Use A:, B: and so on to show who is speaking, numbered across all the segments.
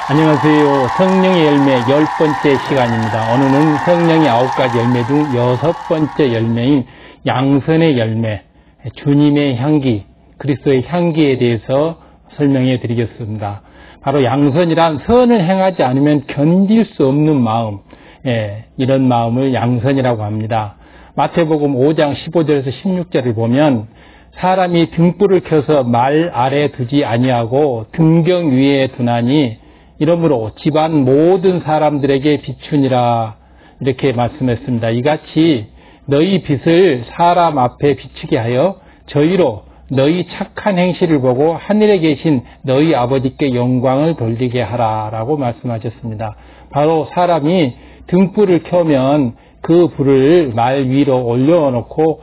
A: 안녕하세요. 성령의 열매 10번째 시간입니다. 오늘은 성령의 9가지 열매 중 6번째 열매인 양선의 열매, 주님의 향기, 그리스도의 향기에 대해서 설명해 드리겠습니다. 바로 양선이란 선을 행하지 않으면 견딜 수 없는 마음, 이런 마음을 양선이라고 합니다. 마태복음 5장 15절에서 16절을 보면 사람이 등불을 켜서 말 아래 두지 아니하고 등경 위에 두나니 이러므로 집안 모든 사람들에게 비추니라, 이렇게 말씀했습니다. 이같이 너희 빛을 사람 앞에 비추게 하여 저희로 너희 착한 행실을 보고 하늘에 계신 너희 아버지께 영광을 돌리게 하라 라고 말씀하셨습니다. 바로 사람이 등불을 켜면 그 불을 말 위로 올려놓고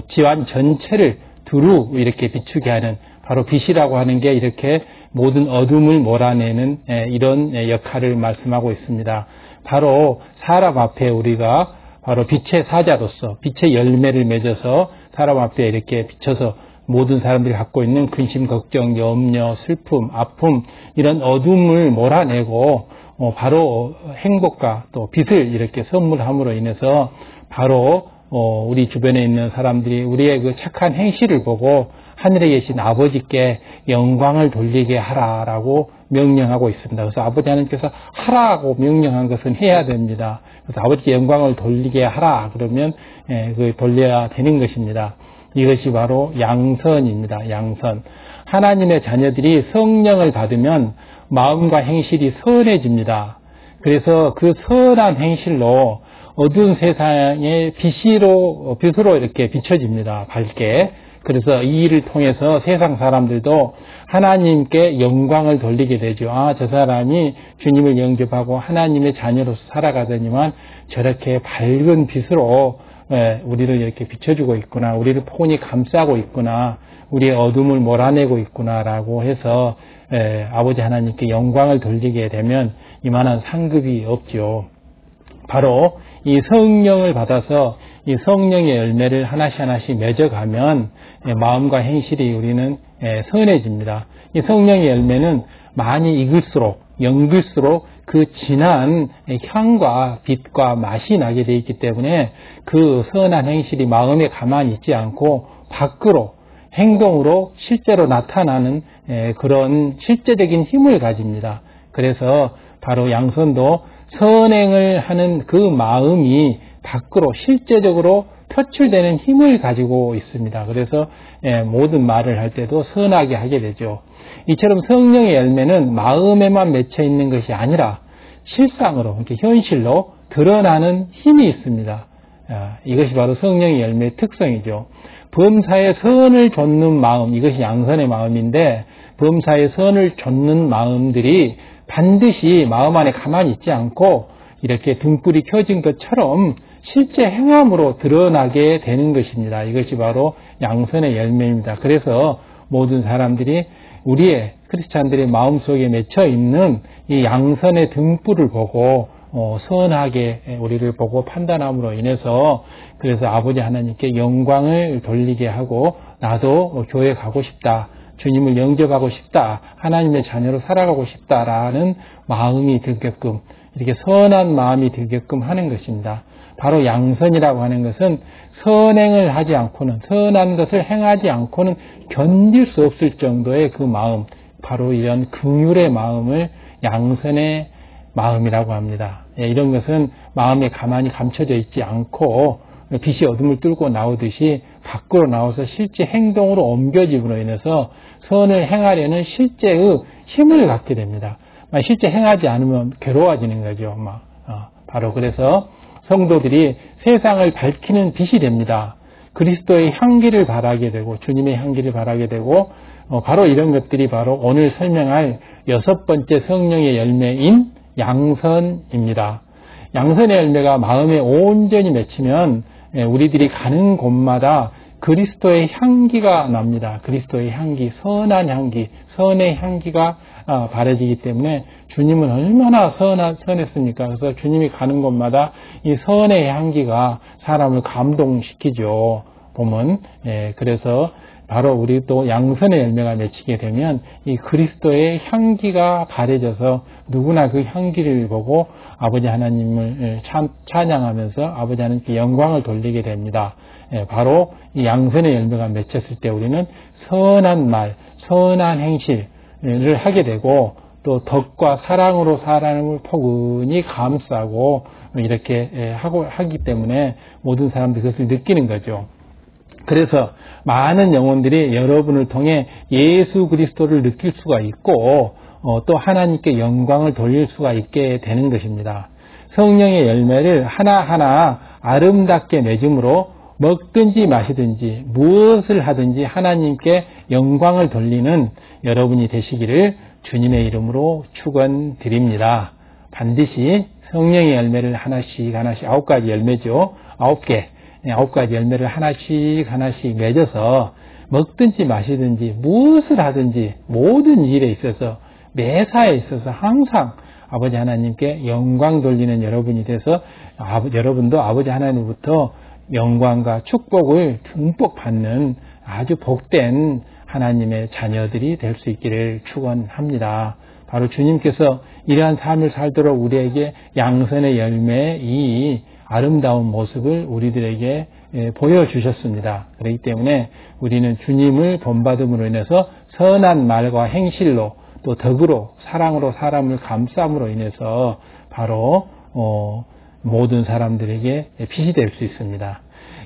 A: 집안 전체를 두루 이렇게 비추게 하는, 바로 빛이라고 하는 게 이렇게 모든 어둠을 몰아내는 이런 역할을 말씀하고 있습니다. 바로 사람 앞에 우리가 바로 빛의 사자로서 빛의 열매를 맺어서 사람 앞에 이렇게 비춰서 모든 사람들이 갖고 있는 근심, 걱정, 염려, 슬픔, 아픔, 이런 어둠을 몰아내고 바로 행복과 또 빛을 이렇게 선물함으로 인해서 바로 우리 주변에 있는 사람들이 우리의 그 착한 행실을 보고 하늘에 계신 아버지께 영광을 돌리게 하라라고 명령하고 있습니다. 그래서 아버지 하나님께서 하라고 명령한 것은 해야 됩니다. 그래서 아버지께 영광을 돌리게 하라 그러면 그 돌려야 되는 것입니다. 이것이 바로 양선입니다. 양선. 하나님의 자녀들이 성령을 받으면 마음과 행실이 선해집니다. 그래서 그 선한 행실로 어두운 세상의 빛으로 이렇게 비춰집니다. 밝게. 그래서 이 일을 통해서 세상 사람들도 하나님께 영광을 돌리게 되죠. 아, 저 사람이 주님을 영접하고 하나님의 자녀로서 살아가더니만 저렇게 밝은 빛으로 우리를 이렇게 비춰주고 있구나, 우리를 포근히 감싸고 있구나, 우리의 어둠을 몰아내고 있구나라고 해서 아버지 하나님께 영광을 돌리게 되면 이만한 상급이 없죠. 바로 이 성령을 받아서 이 성령의 열매를 하나씩 하나씩 맺어가면 마음과 행실이 우리는 선해집니다. 이 성령의 열매는 많이 익을수록, 연글수록 그 진한 향과 빛과 맛이 나게 되어 있기 때문에 그 선한 행실이 마음에 가만히 있지 않고 밖으로 행동으로 실제로 나타나는 그런 실제적인 힘을 가집니다. 그래서 바로 양선도 선행을 하는 그 마음이 밖으로 실제적으로 표출되는 힘을 가지고 있습니다. 그래서 모든 말을 할 때도 선하게 하게 되죠. 이처럼 성령의 열매는 마음에만 맺혀 있는 것이 아니라 실상으로, 이렇게 현실로 드러나는 힘이 있습니다. 이것이 바로 성령의 열매의 특성이죠. 범사에 선을 좇는 마음, 이것이 양선의 마음인데, 범사에 선을 좇는 마음들이 반드시 마음 안에 가만히 있지 않고 이렇게 등불이 켜진 것처럼 실제 행함으로 드러나게 되는 것입니다. 이것이 바로 양선의 열매입니다. 그래서 모든 사람들이 우리의 크리스찬들의 마음속에 맺혀 있는 이 양선의 등불을 보고 선하게 우리를 보고 판단함으로 인해서, 그래서 아버지 하나님께 영광을 돌리게 하고 나도 교회 가고 싶다, 주님을 영접하고 싶다, 하나님의 자녀로 살아가고 싶다라는 마음이 들게끔, 이렇게 선한 마음이 들게끔 하는 것입니다. 바로 양선이라고 하는 것은 선행을 하지 않고는, 선한 것을 행하지 않고는 견딜 수 없을 정도의 그 마음, 바로 이런 긍휼의 마음을 양선의 마음이라고 합니다. 이런 것은 마음에 가만히 감춰져 있지 않고 빛이 어둠을 뚫고 나오듯이 밖으로 나와서 실제 행동으로 옮겨짐으로 인해서 선을 행하려는 실제의 힘을 갖게 됩니다. 실제 행하지 않으면 괴로워지는 거죠. 바로 그래서 성도들이 세상을 밝히는 빛이 됩니다. 그리스도의 향기를 바라게 되고 주님의 향기를 바라게 되고, 바로 이런 것들이 바로 오늘 설명할 6번째 성령의 열매인 양선입니다. 양선의 열매가 마음에 온전히 맺히면 우리들이 가는 곳마다 그리스도의 향기가 납니다. 그리스도의 향기, 선한 향기, 선의 향기가 바라지기 때문에 주님은 얼마나 선했습니까? 그래서 주님이 가는 곳마다 이 선의 향기가 사람을 감동시키죠. 보면 그래서 바로 우리도 양선의 열매가 맺히게 되면 이 그리스도의 향기가 바래져서 누구나 그 향기를 보고 아버지 하나님을 찬양하면서 아버지 하나님께 영광을 돌리게 됩니다. 바로 이 양선의 열매가 맺혔을 때 우리는 선한 말, 선한 행실을 하게 되고 또 덕과 사랑으로 사람을 포근히 감싸고 이렇게 하기 때문에 모든 사람들이 그것을 느끼는 거죠. 그래서 많은 영혼들이 여러분을 통해 예수 그리스도를 느낄 수가 있고 또 하나님께 영광을 돌릴 수가 있게 되는 것입니다. 성령의 열매를 하나하나 아름답게 맺음으로 먹든지 마시든지 무엇을 하든지 하나님께 영광을 돌리는 여러분이 되시기를 주님의 이름으로 축원드립니다. 반드시 성령의 열매를 하나씩 9가지 열매죠. 9가지 열매를 하나씩 맺어서 먹든지 마시든지 무엇을 하든지 모든 일에 있어서 매사에 있어서 항상 아버지 하나님께 영광 돌리는 여러분이 돼서 여러분도 아버지 하나님으로부터 영광과 축복을 듬뿍 받는 아주 복된 하나님의 자녀들이 될 수 있기를 축원합니다. 바로 주님께서 이러한 삶을 살도록 우리에게 양선의 열매의 이 아름다운 모습을 우리들에게 보여주셨습니다. 그렇기 때문에 우리는 주님을 본받음으로 인해서 선한 말과 행실로 또 덕으로 사랑으로 사람을 감싸움으로 인해서 바로 모든 사람들에게 빛이 될 수 있습니다.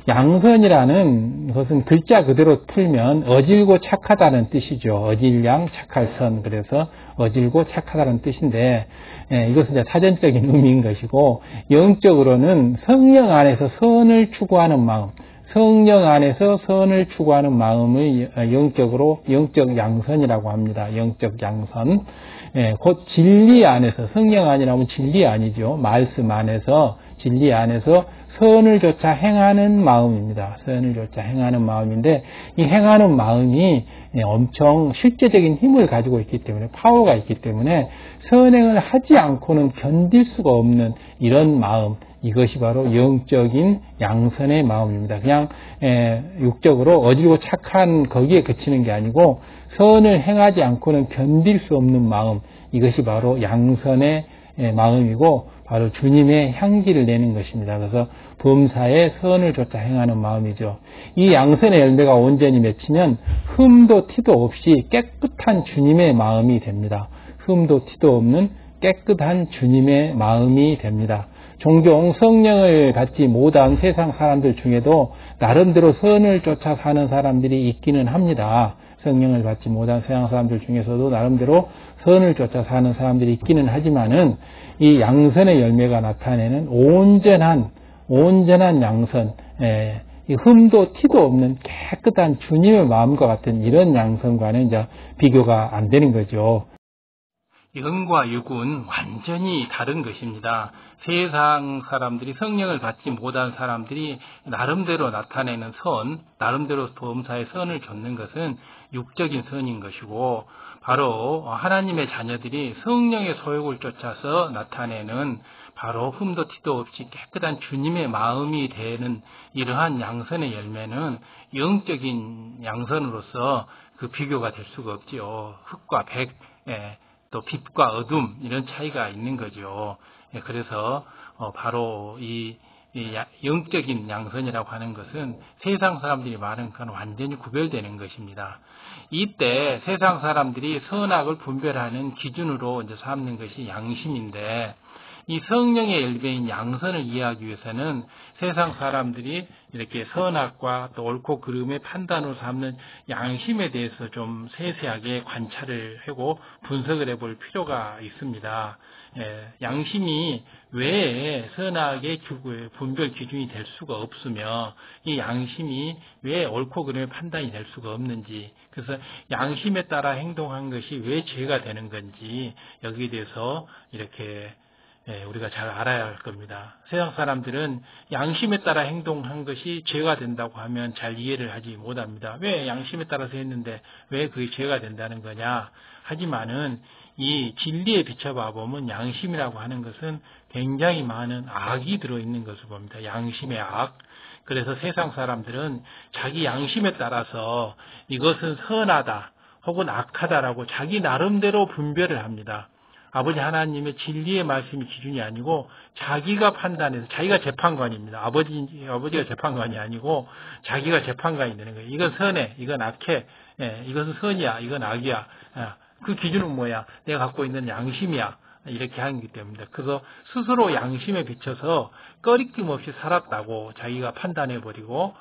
A: 양선이라는 것은 글자 그대로 풀면 어질고 착하다는 뜻이죠. 어질양 착할선. 그래서 어질고 착하다는 뜻인데 이것은 이제 사전적인 의미인 것이고 영적으로는 성령 안에서 선을 추구하는 마음, 성령 안에서 선을 추구하는 마음을 영적 양선이라고 합니다. 영적 양선. 곧 진리 안에서, 성령 안이라면 진리 아니죠. 말씀 안에서, 진리 안에서 선을 조차 행하는 마음입니다. 선을 조차 행하는 마음인데 이 행하는 마음이 엄청 실제적인 힘을 가지고 있기 때문에 파워가 있기 때문에 선행을 하지 않고는 견딜 수가 없는 이런 마음, 이것이 바로 영적인 양선의 마음입니다. 그냥 육적으로 어질고 착한 거기에 그치는 게 아니고 선을 행하지 않고는 견딜 수 없는 마음, 이것이 바로 양선의 마음이고 바로 주님의 향기를 내는 것입니다. 그래서 범사에 선을 조차 행하는 마음이죠. 이 양선의 열매가 온전히 맺히면 흠도 티도 없이 깨끗한 주님의 마음이 됩니다. 흠도 티도 없는 깨끗한 주님의 마음이 됩니다. 종종 성령을 받지 못한 세상 사람들 중에도 나름대로 선을 쫓아 사는 사람들이 있기는 합니다. 성령을 받지 못한 세상 사람들 중에서도 나름대로 선을 쫓아 사는 사람들이 있기는 하지만은 이 양선의 열매가 나타내는 온전한 양선, 이 흠도 티도 없는 깨끗한 주님의 마음과 같은 이런 양선과는 이제 비교가 안 되는 거죠. 영과 육은 완전히 다른 것입니다. 세상 사람들이 성령을 받지 못한 사람들이 나름대로 나타내는 선, 나름대로 범사의 선을 겪는 것은 육적인 선인 것이고 바로 하나님의 자녀들이 성령의 소욕을 쫓아서 나타내는 바로 흠도 티도 없이 깨끗한 주님의 마음이 되는 이러한 양선의 열매는 영적인 양선으로서 그 비교가 될 수가 없지요. 흙과 백, 또 빛과 어둠 이런 차이가 있는 거죠. 그래서 바로 이 영적인 양선이라고 하는 것은 세상 사람들이 말하는 것과는 완전히 구별되는 것입니다. 이때 세상 사람들이 선악을 분별하는 기준으로 이제 삼는 것이 양심인데 이 성령의 열매인 양선을 이해하기 위해서는 세상 사람들이 이렇게 선악과 또 옳고 그름의 판단으로 삼는 양심에 대해서 좀 세세하게 관찰을 하고 분석을 해볼 필요가 있습니다. 양심이 왜 선악의 분별 기준이 될 수가 없으며 이 양심이 왜 옳고 그름의 판단이 될 수가 없는지, 그래서 양심에 따라 행동한 것이 왜 죄가 되는 건지 여기에 대해서 이렇게 우리가 잘 알아야 할 겁니다. 세상 사람들은 양심에 따라 행동한 것이 죄가 된다고 하면 잘 이해를 하지 못합니다. 왜 양심에 따라서 했는데 왜 그게 죄가 된다는 거냐? 하지만은 이 진리에 비춰봐 보면 양심이라고 하는 것은 굉장히 많은 악이 들어있는 것을 봅니다. 양심의 악. 그래서 세상 사람들은 자기 양심에 따라서 이것은 선하다 혹은 악하다라고 자기 나름대로 분별을 합니다. 아버지 하나님의 진리의 말씀이 기준이 아니고 자기가 판단해서 자기가 재판관입니다. 아버지가 재판관이 아니고 자기가 재판관이 되는 거예요. 이건 선해, 이건 악해, 이것은 선이야, 이건 악이야. 그 기준은 뭐야? 내가 갖고 있는 양심이야. 이렇게 하기 때문에. 그래서 스스로 양심에 비춰서 꺼리낌 없이 살았다고 자기가 판단해버리고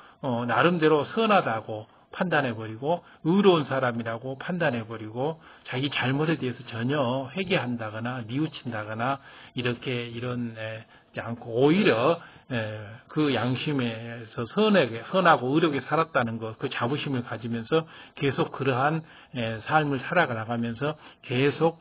A: 나름대로 선하다고 판단해버리고 의로운 사람이라고 판단해버리고 자기 잘못에 대해서 전혀 회개한다거나 뉘우친다거나 이러지 않고 오히려 그 양심에서 선하고 의롭게 살았다는 것, 그 자부심을 가지면서 계속 그러한 삶을 살아가면서 계속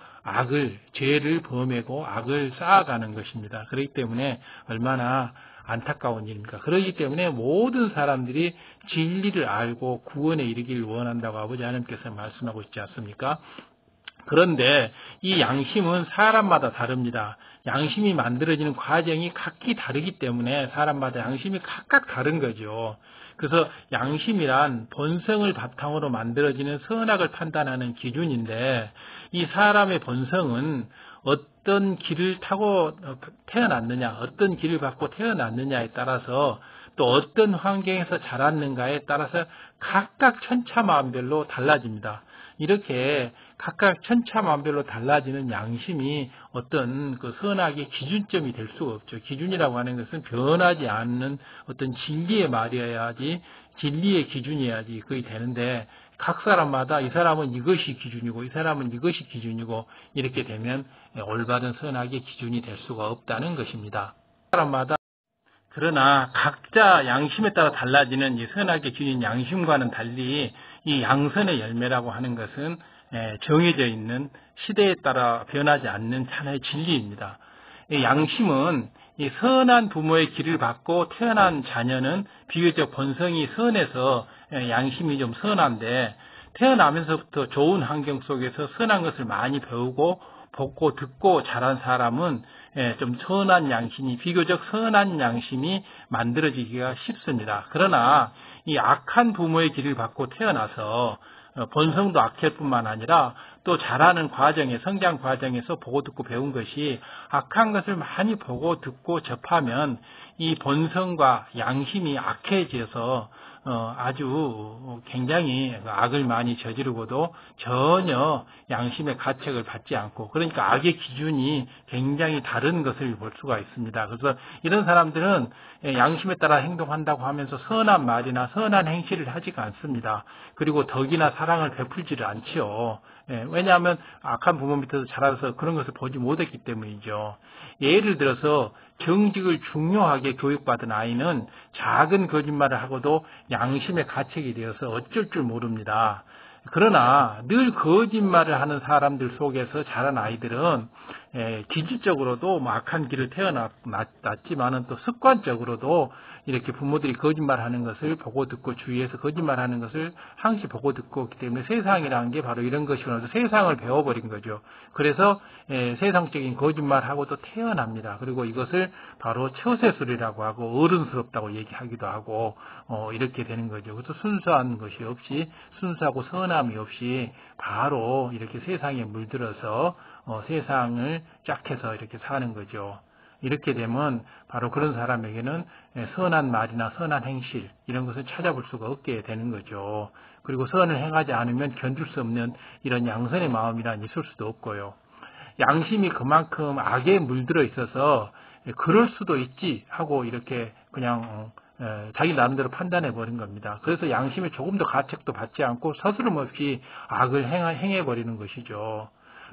A: 죄를 범하고 악을 쌓아가는 것입니다. 그렇기 때문에 얼마나 안타까운 일입니까? 그렇기 때문에 모든 사람들이 진리를 알고 구원에 이르기를 원한다고 아버지 하나님께서 말씀하고 있지 않습니까? 그런데 이 양심은 사람마다 다릅니다. 양심이 만들어지는 과정이 각기 다르기 때문에 사람마다 양심이 각각 다른 거죠. 그래서 양심이란 본성을 바탕으로 만들어지는 선악을 판단하는 기준인데 이 사람의 본성은 어떤 길을 타고 태어났느냐, 어떤 길을 받고 태어났느냐에 따라서 또 어떤 환경에서 자랐는가에 따라서 각각 천차만별로 달라집니다. 이렇게 각각 천차만별로 달라지는 양심이 어떤 그 선악의 기준점이 될 수가 없죠. 기준이라고 하는 것은 변하지 않는 어떤 진리의 말이어야지, 진리의 기준이어야지 그게 되는데 각 사람마다 이 사람은 이것이 기준이고 이 사람은 이것이 기준이고 이렇게 되면 올바른 선악의 기준이 될 수가 없다는 것입니다. 사람마다 그러나 각자 양심에 따라 달라지는 이 선악의 기준인 양심과는 달리 이 양선의 열매라고 하는 것은 정해져 있는 시대에 따라 변하지 않는 하나의 진리입니다. 이 양심은 이 선한 부모의 길을 받고 태어난 자녀는 비교적 본성이 선해서 양심이 좀 선한데 태어나면서부터 좋은 환경 속에서 선한 것을 많이 배우고 보고 듣고 자란 사람은 좀 비교적 선한 양심이 만들어지기가 쉽습니다. 그러나 이 악한 부모의 길을 받고 태어나서 본성도 악할 뿐만 아니라 또 자라는 성장 과정에서 보고 듣고 배운 것이 악한 것을 많이 보고 듣고 접하면 이 본성과 양심이 악해져서 아주 굉장히 악을 많이 저지르고도 전혀 양심의 가책을 받지 않고 그러니까 악의 기준이 굉장히 다른 것을 볼 수가 있습니다. 그래서 이런 사람들은 양심에 따라 행동한다고 하면서 선한 말이나 선한 행실을 하지가 않습니다. 그리고 덕이나 사랑을 베풀지를 않지요. 왜냐하면 악한 부모 밑에서 자라서 그런 것을 보지 못했기 때문이죠. 예를 들어서 정직을 중요하게 교육받은 아이는 작은 거짓말을 하고도 양심의 가책이 되어서 어쩔 줄 모릅니다. 그러나 늘 거짓말을 하는 사람들 속에서 자란 아이들은 기질적으로도 악한 길을 태어났지만은 또 습관적으로도 이렇게 부모들이 거짓말하는 것을 보고 듣고 주위에서 거짓말하는 것을 항시 보고 듣고 있기 때문에 세상이라는 게 바로 이런 것이구나. 세상을 배워버린 거죠. 그래서 세상적인 거짓말하고도 태어납니다. 그리고 이것을 바로 처세술이라고 하고 어른스럽다고 얘기하기도 하고 이렇게 되는 거죠. 그래서 순수한 것이 없이 순수하고 선함이 없이 바로 이렇게 세상에 물들어서 세상을 짝해서 이렇게 사는 거죠. 이렇게 되면 바로 그런 사람에게는 선한 말이나 선한 행실 이런 것을 찾아볼 수가 없게 되는 거죠. 그리고 선을 행하지 않으면 견딜 수 없는 이런 양선의 마음이란 있을 수도 없고요. 양심이 그만큼 악에 물들어 있어서 그럴 수도 있지 하고 이렇게 그냥 자기 나름대로 판단해 버린 겁니다. 그래서 양심이 조금 더 가책도 받지 않고 서스럼 없이 악을 행해 버리는 것이죠.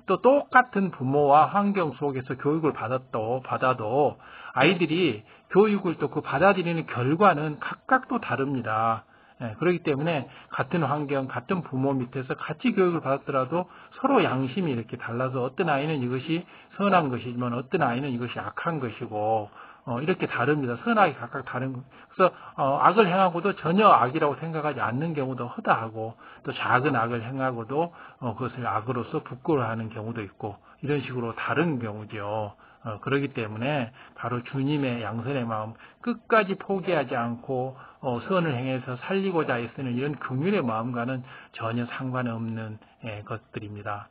A: 또 똑같은 부모와 환경 속에서 교육을 받아도 아이들이 교육을 또 그 받아들이는 결과는 각각 또 다릅니다. 그렇기 때문에 같은 환경, 같은 부모 밑에서 같이 교육을 받았더라도 서로 양심이 이렇게 달라서 어떤 아이는 이것이 선한 것이지만 어떤 아이는 이것이 악한 것이고 이렇게 다릅니다. 선악이 각각 다른 거. 그래서 악을 행하고도 전혀 악이라고 생각하지 않는 경우도 허다하고 또 작은 악을 행하고도 그것을 악으로서 부끄러워하는 경우도 있고 이런 식으로 다른 경우죠. 그렇기 때문에 바로 주님의 양선의 마음, 끝까지 포기하지 않고 선을 행해서 살리고자 애쓰는 이런 긍휼의 마음과는 전혀 상관없는 것들입니다.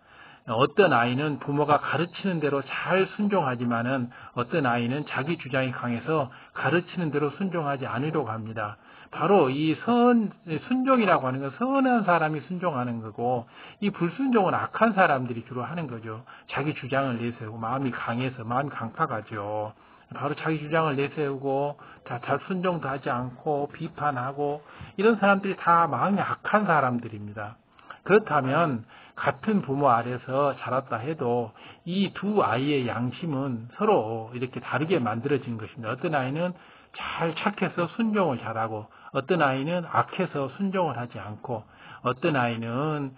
A: 어떤 아이는 부모가 가르치는 대로 잘 순종하지만은 어떤 아이는 자기 주장이 강해서 가르치는 대로 순종하지 않으려고 합니다. 바로 이 순종이라고 하는 건 선한 사람이 순종하는 거고, 이 불순종은 악한 사람들이 주로 하는 거죠. 자기 주장을 내세우고, 마음이 강해서, 마음이 강팍하죠. 바로 자기 주장을 내세우고, 잘 순종도 하지 않고, 비판하고, 이런 사람들이 다 마음이 악한 사람들입니다. 그렇다면, 같은 부모 아래서 자랐다 해도 이 두 아이의 양심은 서로 이렇게 다르게 만들어진 것입니다. 어떤 아이는 잘 착해서 순종을 잘하고, 어떤 아이는 악해서 순종을 하지 않고, 어떤 아이는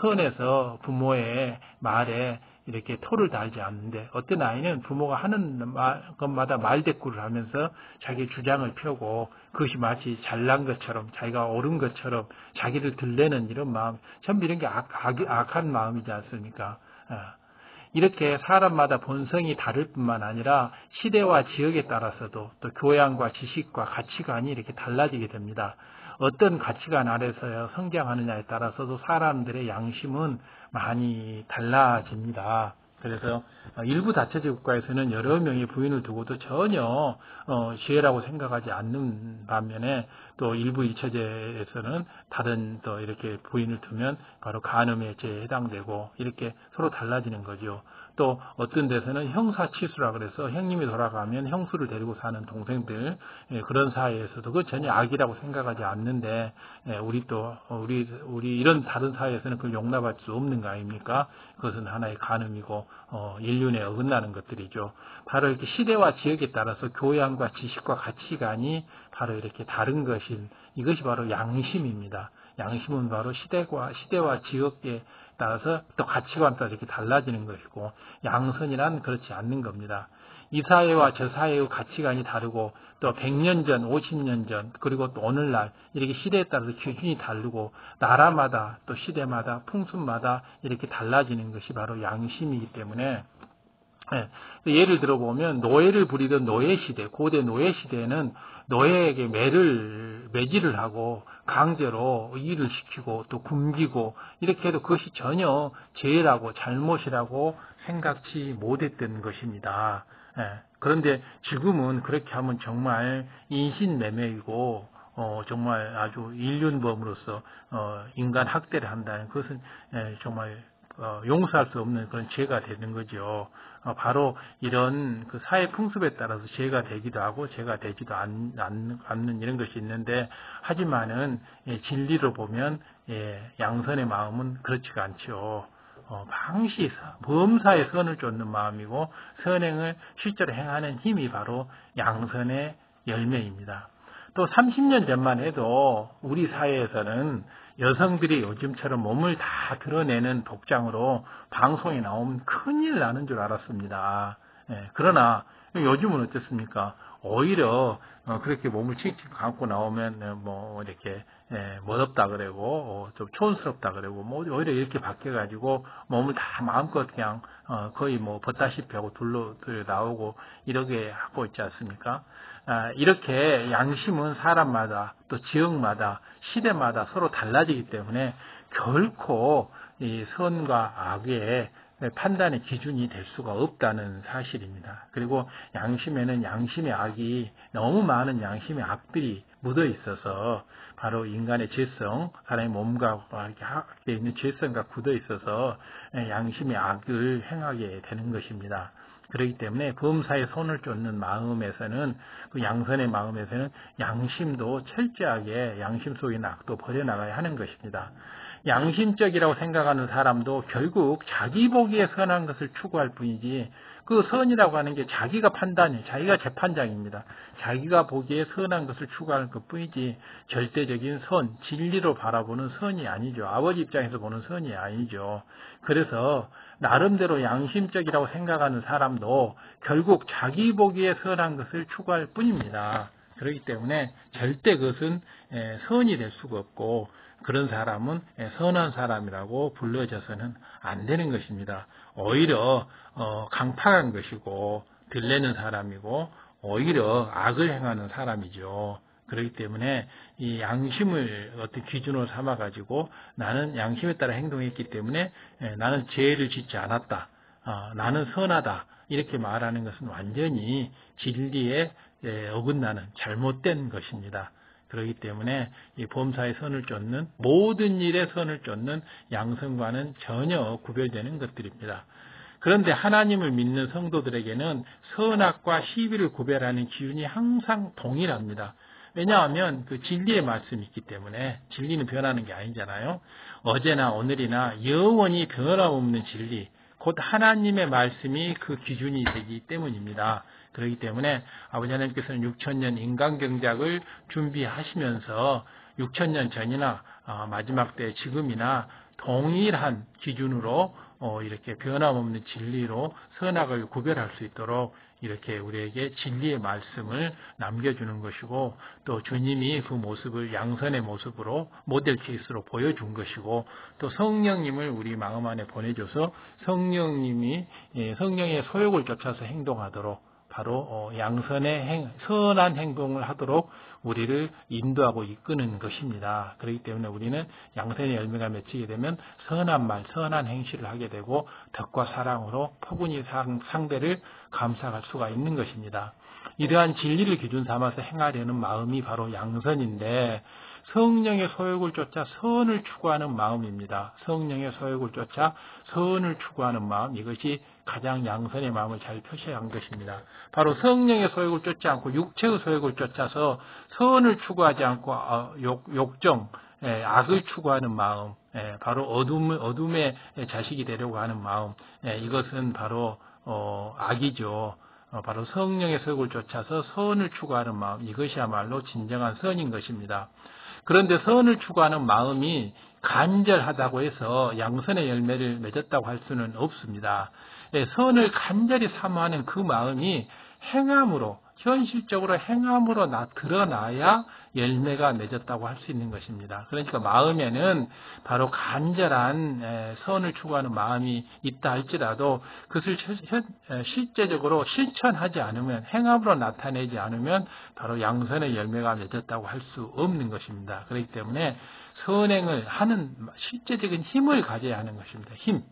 A: 선해서 부모의 말에 이렇게 토를 달지 않는데, 어떤 아이는 부모가 하는 것마다 말대꾸를 하면서 자기 주장을 펴고, 그것이 마치 잘난 것처럼, 자기가 옳은 것처럼 자기를 들내는 이런 마음, 전부 이런 게 악한 마음이지 않습니까? 이렇게 사람마다 본성이 다를 뿐만 아니라 시대와 지역에 따라서도 또 교양과 지식과 가치관이 이렇게 달라지게 됩니다. 어떤 가치관 아래서 성장하느냐에 따라서도 사람들의 양심은 많이 달라집니다. 그래서 일부 다처제 국가에서는 여러 명의 부인을 두고도 전혀 죄라고 생각하지 않는 반면에, 또 일부 이처제에서는 다른 또 이렇게 부인을 두면 바로 간음의 죄에 해당되고, 이렇게 서로 달라지는 거죠. 또 어떤 데서는 형사치수라 그래서 형님이 돌아가면 형수를 데리고 사는 동생들, 그런 사회에서도 그 전혀 악이라고 생각하지 않는데, 우리 이런 다른 사회에서는 그걸 용납할 수 없는 거 아닙니까? 그것은 하나의 간음이고 인륜에 어긋나는 것들이죠. 바로 이렇게 시대와 지역에 따라서 교양과 지식과 가치관이 바로 이렇게 다른 이것이 바로 양심입니다. 양심은 바로 시대와 지역에 따라서 또 가치관에 따라 이렇게 달라지는 것이고, 양선이란 그렇지 않는 겁니다. 이 사회와 저 사회의 가치관이 다르고, 또 100년 전, 50년 전, 그리고 또 오늘날 이렇게 시대에 따라서 기준이 다르고, 나라마다 또 시대마다 풍습마다 이렇게 달라지는 것이 바로 양심이기 때문에, 예를 들어보면 노예를 부리던 노예시대, 고대 노예시대에는 노예에게 매질을 하고 강제로 일을 시키고 또 굶기고 이렇게 해도 그것이 전혀 죄라고 잘못이라고 생각지 못했던 것입니다. 그런데 지금은 그렇게 하면 정말 인신매매이고 정말 아주 인륜범으로서 인간 학대를 한다는 그것은 정말 용서할 수 없는 그런 죄가 되는 거죠. 바로 이런 그 사회 풍습에 따라서 죄가 되기도 하고 죄가 되지도 않는 이런 것이 있는데, 하지만은 진리로 보면 양선의 마음은 그렇지가 않죠. 항시 범사에 선을 쫓는 마음이고 선행을 실제로 행하는 힘이 바로 양선의 열매입니다. 또 30년 전만 해도 우리 사회에서는 여성들이 요즘처럼 몸을 다 드러내는 복장으로 방송에 나오면 큰일 나는 줄 알았습니다. 그러나 요즘은 어떻습니까? 오히려 그렇게 몸을 칭칭 감고 나오면 이렇게 멋없다 그러고 좀 촌스럽다 그러고 오히려 이렇게 바뀌어가지고 몸을 다 마음껏 그냥 거의 벗다시피 하고 둘러 나오고 이렇게 하고 있지 않습니까? 이렇게 양심은 사람마다 또 지역마다 시대마다 서로 달라지기 때문에 결코 이 선과 악의 판단의 기준이 될 수가 없다는 사실입니다. 그리고 양심에는 양심의 악이 너무 많은 양심의 악들이 묻어 있어서 바로 인간의 죄성, 사람의 몸과 이렇게 있는 죄성과 굳어 있어서 양심의 악을 행하게 되는 것입니다. 그렇기 때문에 범사에 손을 쫓는 마음에서는, 그 양선의 마음에서는 양심도 철저하게 양심 속의 악도 버려나가야 하는 것입니다. 양심적이라고 생각하는 사람도 결국 자기 보기에 선한 것을 추구할 뿐이지, 그 선이라고 하는 게 자기가 판단이에요. 자기가 재판장입니다. 자기가 보기에 선한 것을 추구하는 것 뿐이지 절대적인 선, 진리로 바라보는 선이 아니죠. 아버지 입장에서 보는 선이 아니죠. 그래서 나름대로 양심적이라고 생각하는 사람도 결국 자기 보기에 선한 것을 추구할 뿐입니다. 그렇기 때문에 절대 그것은 선이 될 수가 없고, 그런 사람은 선한 사람이라고 불러져서는 안 되는 것입니다. 오히려 강팍한 것이고 들레는 사람이고 오히려 악을 행하는 사람이죠. 그렇기 때문에 이 양심을 어떤 기준으로 삼아 가지고 나는 양심에 따라 행동했기 때문에 나는 죄를 짓지 않았다. 나는 선하다. 이렇게 말하는 것은 완전히 진리에 어긋나는 잘못된 것입니다. 그렇기 때문에 이 범사의 선을 쫓는 모든 일에 선을 쫓는 양선과는 전혀 구별되는 것들입니다. 그런데 하나님을 믿는 성도들에게는 선악과 시비를 구별하는 기준이 항상 동일합니다. 왜냐하면 그 진리의 말씀이 있기 때문에 진리는 변하는 게 아니잖아요. 어제나 오늘이나 영원히 변함없는 진리, 곧 하나님의 말씀이 그 기준이 되기 때문입니다. 그렇기 때문에 아버지 하나님께서는 6,000년 인간경작을 준비하시면서 6,000년 전이나 마지막 때 지금이나 동일한 기준으로 이렇게 변함없는 진리로 선악을 구별할 수 있도록 이렇게 우리에게 진리의 말씀을 남겨주는 것이고 또 주님이 그 모습을 양선의 모습으로 모델 케이스로 보여준 것이고 또 성령님을 우리 마음 안에 보내줘서 성령님이 성령의 소욕을 쫓아서 행동하도록 바로 양선의 선한 행동을 하도록 우리를 인도하고 이끄는 것입니다. 그렇기 때문에 우리는 양선의 열매가 맺히게 되면 선한 말, 선한 행실을 하게 되고 덕과 사랑으로 포근히 상대를 감사할 수가 있는 것입니다. 이러한 진리를 기준 삼아서 행하려는 마음이 바로 양선인데 성령의 소욕을 쫓아 선을 추구하는 마음입니다. 성령의 소욕을 쫓아 선을 추구하는 마음, 이것이 가장 양선의 마음을 잘 표시한 것입니다. 바로 성령의 소욕을 쫓지 않고 육체의 소욕을 쫓아서 선을 추구하지 않고 욕정, 악을 추구하는 마음, 바로 어둠의 자식이 되려고 하는 마음, 이것은 바로 악이죠. 바로 성령의 소욕을 쫓아서 선을 추구하는 마음, 이것이야말로 진정한 선인 것입니다. 그런데 선을 추구하는 마음이 간절하다고 해서 양선의 열매를 맺었다고 할 수는 없습니다. 선을 간절히 사모하는 그 마음이 행함으로, 현실적으로 행함으로 드러나야 열매가 맺었다고 할 수 있는 것입니다. 그러니까 마음에는 바로 간절한 선을 추구하는 마음이 있다 할지라도 그것을 실제적으로 실천하지 않으면, 행함으로 나타내지 않으면 바로 양선의 열매가 맺었다고 할 수 없는 것입니다. 그렇기 때문에 선행을 하는 실제적인 힘을 가져야 하는 것입니다. 힘.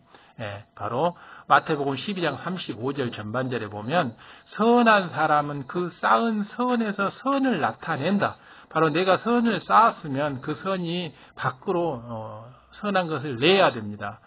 A: 바로 마태복음 12장 35절 전반절에 보면 선한 사람은 그 쌓은 선에서 선을 나타낸다. 바로 내가 선을 쌓았으면 그 선이 밖으로 선한 것을 내야 됩니다.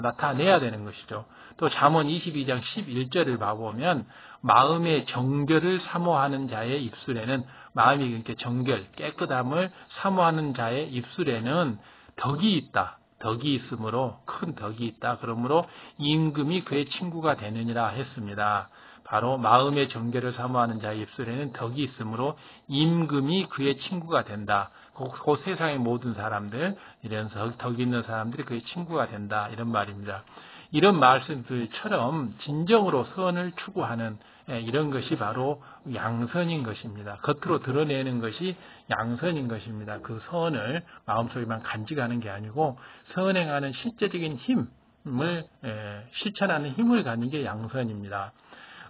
A: 나타내야 되는 것이죠. 또 잠언 22장 11절을 봐보면 마음의 정결을 사모하는 자의 입술에는, 마음이 이렇게 정결, 깨끗함을 사모하는 자의 입술에는 덕이 있다. 덕이 있으므로, 큰 덕이 있다. 그러므로 임금이 그의 친구가 되느니라 했습니다. 바로 마음의 정결을 사모하는 자의 입술에는 덕이 있으므로 임금이 그의 친구가 된다. 그 세상의 모든 사람들, 이런 덕 있는 사람들이 그의 친구가 된다. 이런 말입니다. 이런 말씀들처럼 진정으로 선을 추구하는 이런 것이 바로 양선인 것입니다. 겉으로 드러내는 것이 양선인 것입니다. 그 선을 마음속에만 간직하는 게 아니고 선행하는 실제적인 힘을 실천하는 힘을 갖는 게 양선입니다.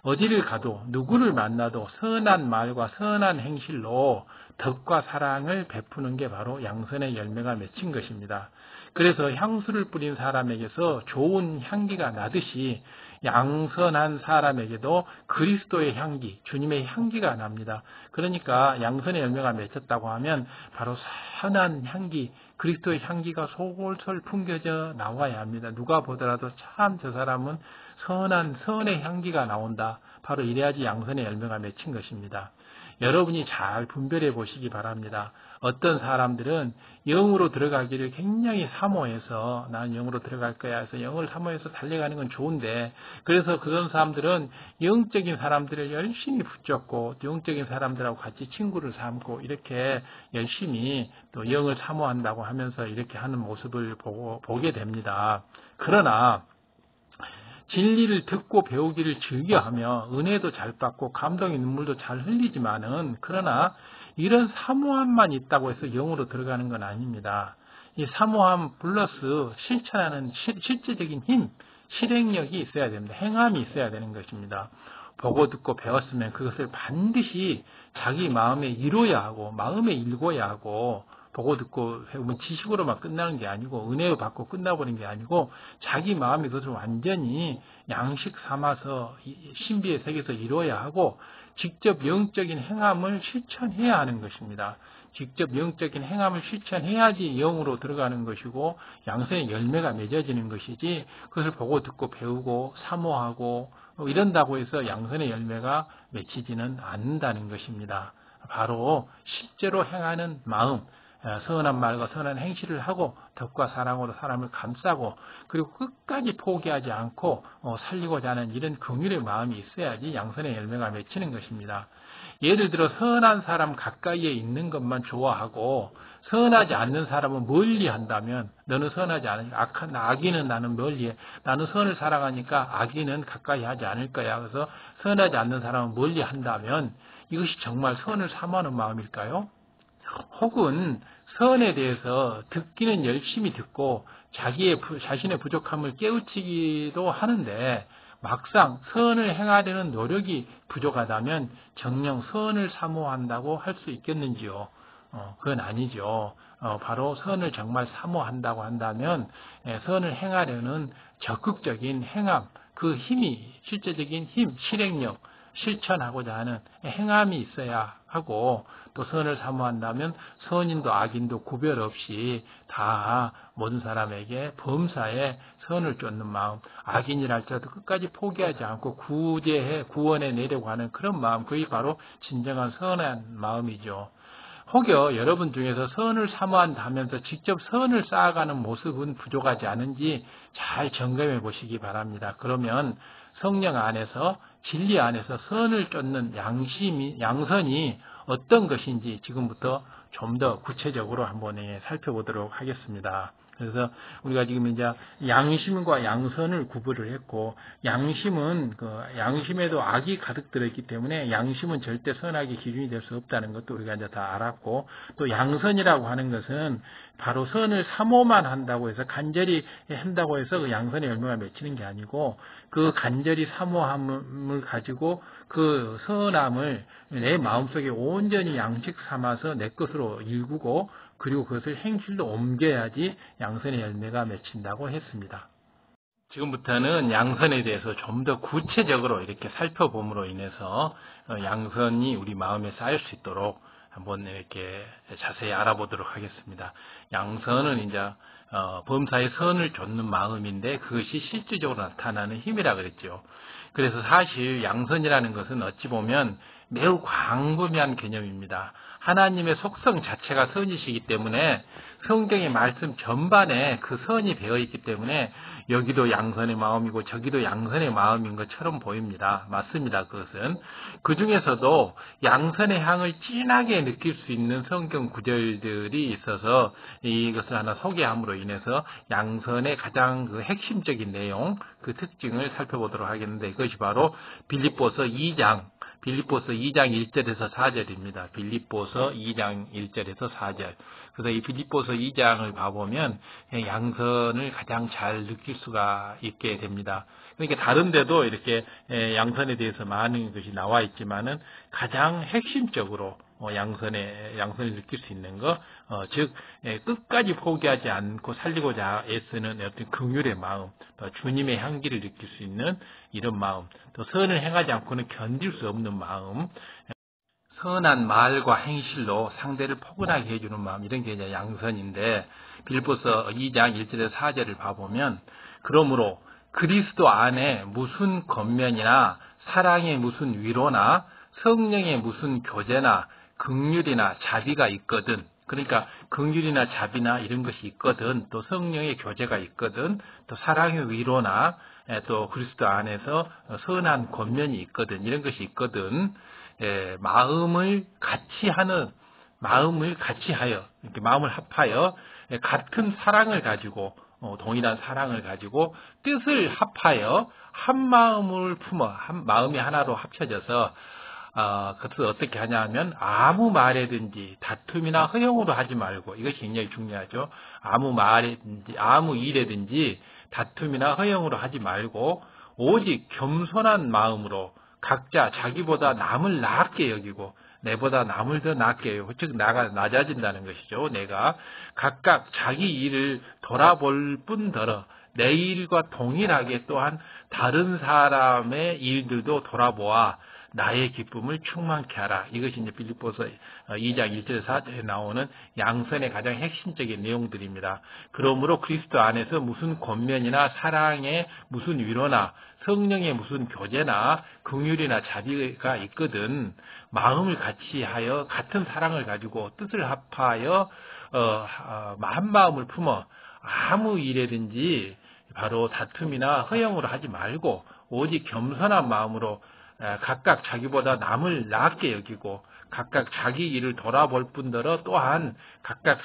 A: 어디를 가도 누구를 만나도 선한 말과 선한 행실로 덕과 사랑을 베푸는 게 바로 양선의 열매가 맺힌 것입니다. 그래서 향수를 뿌린 사람에게서 좋은 향기가 나듯이 양선한 사람에게도 그리스도의 향기, 주님의 향기가 납니다. 그러니까 양선의 열매가 맺혔다고 하면 바로 선한 향기, 그리스도의 향기가 솔솔 풍겨져 나와야 합니다. 누가 보더라도 참 저 사람은 선의 향기가 나온다. 바로 이래야지 양선의 열매가 맺힌 것입니다. 여러분이 잘 분별해 보시기 바랍니다. 어떤 사람들은 영으로 들어가기를 굉장히 사모해서 나는 영으로 들어갈 거야 해서 영을 사모해서 달려가는 건 좋은데, 그래서 그런 사람들은 영적인 사람들을 열심히 붙잡고 영적인 사람들하고 같이 친구를 삼고 이렇게 열심히 또 영을 사모한다고 하면서 이렇게 하는 모습을 보게 됩니다. 그러나 진리를 듣고 배우기를 즐겨하며 은혜도 잘 받고 감동의 눈물도 잘 흘리지만은, 그러나 이런 사모함만 있다고 해서 영으로 들어가는 건 아닙니다. 이 사모함 플러스 실천하는 실제적인 힘, 실행력이 있어야 됩니다. 행함이 있어야 되는 것입니다. 보고 듣고 배웠으면 그것을 반드시 자기 마음에 이뤄야 하고 마음에 일궈야 하고 보고 듣고 배우면 지식으로만 끝나는 게 아니고 은혜 받고 끝나버린 게 아니고 자기 마음에 그것을 완전히 양식 삼아서 신비의 세계에서 이뤄야 하고 직접 영적인 행함을 실천해야 하는 것입니다. 직접 영적인 행함을 실천해야지 영으로 들어가는 것이고 양선의 열매가 맺어지는 것이지 그것을 보고 듣고 배우고 사모하고 이런다고 해서 양선의 열매가 맺히지는 않는다는 것입니다. 바로 실제로 행하는 마음, 선한 말과 선한 행실을 하고 덕과 사랑으로 사람을 감싸고 그리고 끝까지 포기하지 않고 살리고자 하는 이런 긍휼의 마음이 있어야지 양선의 열매가 맺히는 것입니다. 예를 들어 선한 사람 가까이에 있는 것만 좋아하고 선하지 않는 사람은 멀리 한다면 너는 선하지 않으니까 악인은 나는 멀리해. 나는 선을 사랑하니까 악인은 가까이 하지 않을 거야. 그래서 선하지 않는 사람은 멀리 한다면 이것이 정말 선을 사모하는 마음일까요? 혹은 선에 대해서 듣기는 열심히 듣고 자신의 부족함을 깨우치기도 하는데 막상 선을 행하려는 노력이 부족하다면 정녕 선을 사모한다고 할 수 있겠는지요? 그건 아니죠. 바로 선을 정말 사모한다고 한다면 선을 행하려는 적극적인 행함, 그 힘이 실제적인 힘, 실행력, 실천하고자 하는 행함이 있어야 하고 또 선을 사모한다면 선인도 악인도 구별 없이 다 모든 사람에게 범사에 선을 쫓는 마음, 악인이라 할지라도 끝까지 포기하지 않고 구원해 내려고 하는 그런 마음, 그게 바로 진정한 선한 마음이죠. 혹여 여러분 중에서 선을 사모한다면서 직접 선을 쌓아가는 모습은 부족하지 않은지 잘 점검해 보시기 바랍니다. 그러면 성령 안에서 진리 안에서 선을 쫓는 양선이 어떤 것인지 지금부터 좀 더 구체적으로 한번 살펴보도록 하겠습니다. 그래서 우리가 지금 이제 양심과 양선을 구분을 했고 양심은 양심에도 악이 가득 들어있기 때문에 양심은 절대 선악의 기준이 될 수 없다는 것도 우리가 이제 다 알았고 또 양선이라고 하는 것은 바로 선을 사모만 한다고 해서 간절히 한다고 해서 그 양선의 열매가 맺히는 게 아니고 그 간절히 사모함을 가지고 그 선함을 내 마음속에 온전히 양식 삼아서 내 것으로 일구고 그리고 그것을 행실로 옮겨야지 양선의 열매가 맺힌다고 했습니다. 지금부터는 양선에 대해서 좀 더 구체적으로 이렇게 살펴봄으로 인해서 양선이 우리 마음에 쌓일 수 있도록 한번 이렇게 자세히 알아보도록 하겠습니다. 양선은 이제 범사의 선을 좇는 마음인데 그것이 실질적으로 나타나는 힘이라 그랬죠. 그래서 사실 양선이라는 것은 어찌 보면 매우 광범위한 개념입니다. 하나님의 속성 자체가 선이시기 때문에 성경의 말씀 전반에 그 선이 배어 있기 때문에 여기도 양선의 마음이고 저기도 양선의 마음인 것처럼 보입니다. 맞습니다. 그것은. 그 중에서도 양선의 향을 진하게 느낄 수 있는 성경 구절들이 있어서 이것을 하나 소개함으로 인해서 양선의 가장 그 핵심적인 내용, 그 특징을 살펴보도록 하겠는데 이것이 바로 빌립보서 2장 1절에서 4절입니다. 빌립보서 2장 1절에서 4절. 그래서 이 빌립보서 2장을 봐보면 양선을 가장 잘 느낄 수가 있게 됩니다. 그러니까 다른 데도 이렇게 양선에 대해서 많은 것이 나와 있지만은 가장 핵심적으로 양선을 느낄 수 있는 것, 즉 끝까지 포기하지 않고 살리고자 애쓰는 어떤 긍휼의 마음, 또 주님의 향기를 느낄 수 있는 이런 마음, 또 선을 행하지 않고는 견딜 수 없는 마음, 선한 말과 행실로 상대를 포근하게 해주는 마음, 이런 게 이제 양선인데 빌립보서 2장 1절에서 4절을 봐보면 그러므로 그리스도 안에 무슨 겉면이나 사랑의 무슨 위로나 성령의 무슨 교제나 긍휼이나 자비가 있거든. 그러니까 긍휼이나 자비나 이런 것이 있거든. 또 성령의 교제가 있거든. 또 사랑의 위로나 또 그리스도 안에서 선한 권면이 있거든. 이런 것이 있거든. 마음을 같이 하여 이렇게 마음을 합하여 같은 사랑을 가지고 동일한 사랑을 가지고 뜻을 합하여 한 마음을 품어 한 마음이 하나로 합쳐져서 그것을 어떻게 하냐면 아무 말이든지 다툼이나 허용으로 하지 말고, 이것이 굉장히 중요하죠. 아무 말이든지 아무 일이든지 다툼이나 허용으로 하지 말고 오직 겸손한 마음으로 각자 자기보다 남을 낮게 여기고 내보다 남을 더 낮게 여기고, 즉 나가 낮아진다는 것이죠. 내가 각각 자기 일을 돌아볼 뿐더러 내 일과 동일하게 또한 다른 사람의 일들도 돌아보아 나의 기쁨을 충만케 하라. 이것이 이제 빌립보서 2장 1절에서 4절에 나오는 양선의 가장 핵심적인 내용들입니다. 그러므로 그리스도 안에서 무슨 권면이나 사랑의 무슨 위로나 성령의 무슨 교제나 긍휼이나 자비가 있거든 마음을 같이 하여 같은 사랑을 가지고 뜻을 합하여 한 마음을 품어 아무 일이든지 바로 다툼이나 허용으로 하지 말고 오직 겸손한 마음으로 각각 자기보다 남을 낮게 여기고 각각 자기 일을 돌아볼 뿐더러 또한 각각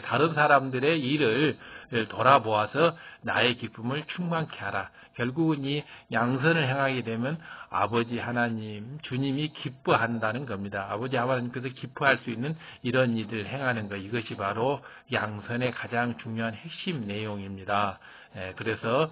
A: 다른 사람들의 일을 돌아보아서 나의 기쁨을 충만케 하라. 결국은 이 양선을 행하게 되면 아버지 하나님, 주님이 기뻐한다는 겁니다. 아버지 하나님께서 기뻐할 수 있는 이런 일을 행하는 것, 이것이 바로 양선의 가장 중요한 핵심 내용입니다. 그래서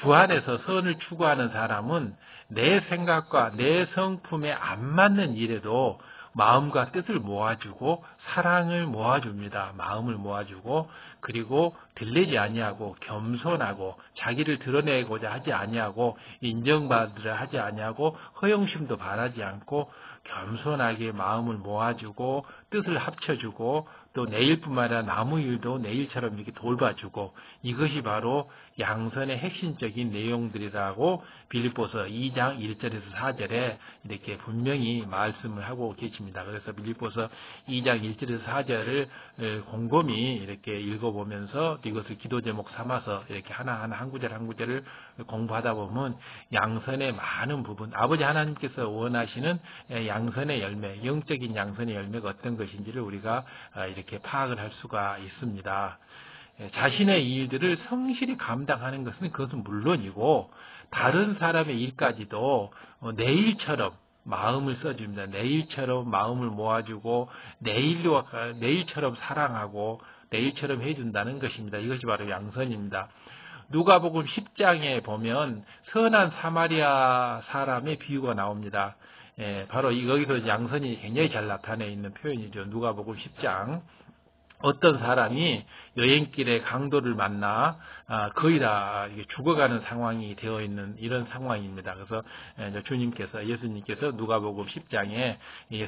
A: 주 안에서 선을 추구하는 사람은 내 생각과 내 성품에 안 맞는 일에도 마음과 뜻을 모아주고 사랑을 모아줍니다. 마음을 모아주고 그리고 들리지 아니하고 겸손하고 자기를 드러내고자 하지 아니하고 인정받으려 하지 아니하고 허영심도 바라지 않고 겸손하게 마음을 모아주고 뜻을 합쳐주고 또 내일뿐만 아니라 남의 일도 내일처럼 이렇게 돌봐주고, 이것이 바로 양선의 핵심적인 내용들이라고 빌립보서 2장 1절에서 4절에 이렇게 분명히 말씀을 하고 계십니다. 그래서 빌립보서 2장 1절에서 4절을 곰곰이 이렇게 읽어보면서 이것을 기도 제목 삼아서 이렇게 하나하나 한 구절 한 구절을 공부하다 보면 양선의 많은 부분, 아버지 하나님께서 원하시는 양선의 열매, 영적인 양선의 열매가 어떤 것인지를 우리가 이렇게 파악을 할 수가 있습니다. 자신의 일들을 성실히 감당하는 것은 그것은 물론이고 다른 사람의 일까지도 내 일처럼 마음을 써줍니다. 내 일처럼 마음을 모아주고 내일처럼 사랑하고 내일처럼 해준다는 것입니다. 이것이 바로 양선입니다. 누가복음 10장에 보면 선한 사마리아 사람의 비유가 나옵니다. 바로 여기서 양선이 굉장히 잘 나타내 있는 표현이죠. 누가복음 10장. 어떤 사람이 여행길에 강도를 만나 거의 다 죽어가는 상황이 되어 있는 이런 상황입니다. 그래서 예수님께서 누가복음 10장에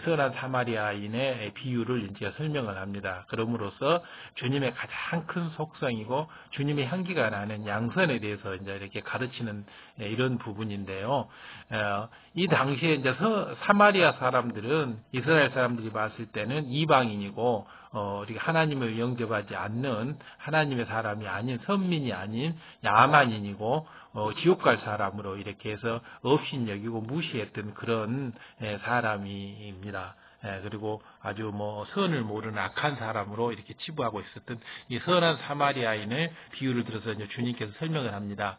A: 선한 사마리아인의 비유를 이제 설명을 합니다. 그럼으로써 주님의 가장 큰 속성이고 주님의 향기가 나는 양선에 대해서 이제 이렇게 가르치는 이런 부분인데요. 이 당시에 이제 사마리아 사람들은 이스라엘 사람들이 봤을 때는 이방인이고 하나님을 영접하지 않는 하나님의 사람이 아닌 선민이 아닌 야만인이고 지옥 갈 사람으로 이렇게 해서 업신여기고 무시했던 그런 사람입니다. 그리고 아주 선을 모르는 악한 사람으로 이렇게 치부하고 있었던 이 선한 사마리아인을 비유를 들어서 이제 주님께서 설명을 합니다.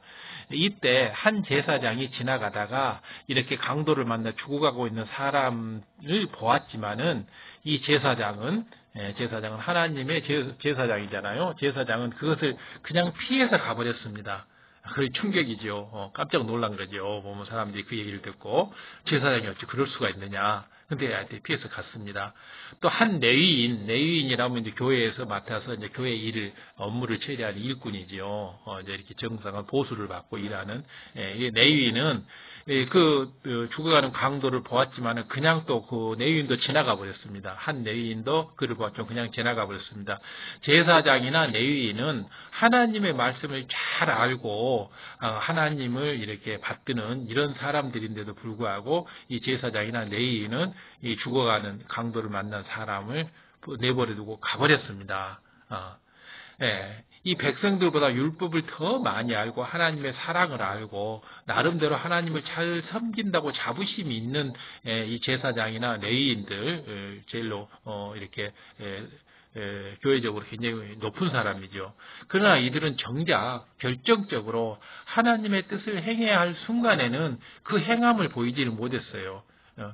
A: 이때 한 제사장이 지나가다가 이렇게 강도를 만나 죽어가고 있는 사람을 보았지만은 이 제사장은 하나님의 제사장이잖아요. 제사장은 그것을 그냥 피해서 가버렸습니다. 그게 충격이죠. 깜짝 놀란 거죠. 보면 사람들이 그 얘기를 듣고 제사장이 어찌 그럴 수가 있느냐. 근데 피해서 갔습니다. 또 한 레위인이라면 이제 교회에서 맡아서 이제 교회 업무를 처리하는 일꾼이지요. 이제 이렇게 정상한 보수를 받고 일하는 이 레위인은 죽어가는 강도를 보았지만은 그냥 또 그 레위인도 지나가 버렸습니다. 한 레위인도 그를 보았죠. 그냥 지나가 버렸습니다. 제사장이나 레위인은 하나님의 말씀을 잘 알고 하나님을 이렇게 받드는 이런 사람들인데도 불구하고 이 제사장이나 레위인은 이 죽어가는 강도를 만난 사람을 내버려두고 가버렸습니다. 이 백성들보다 율법을 더 많이 알고 하나님의 사랑을 알고 나름대로 하나님을 잘 섬긴다고 자부심이 있는 이 제사장이나 레위인들 제일로 이렇게
B: 교회적으로 굉장히 높은 사람이죠. 그러나 이들은 정작 결정적으로 하나님의 뜻을 행해야 할 순간에는 그 행함을 보이지를 못했어요.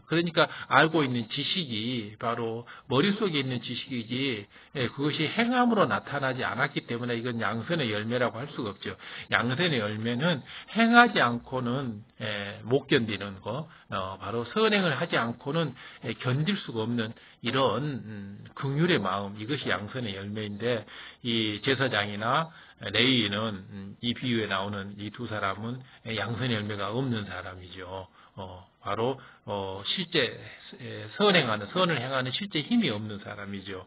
B: 그러니까 알고 있는 지식이 바로 머릿속에 있는 지식이지 그것이 행함으로 나타나지 않았기 때문에 이건 양선의 열매라고 할 수가 없죠. 양선의 열매는 행하지 않고는 못 견디는 거, 바로 선행을 하지 않고는 견딜 수가 없는 이런 긍휼의 마음, 이것이 양선의 열매인데 이 제사장이나 레위인은 이 비유에 나오는 이 두 사람은 양선의 열매가 없는 사람이죠. 바로 실제 선을 행하는 실제 힘이 없는 사람이죠.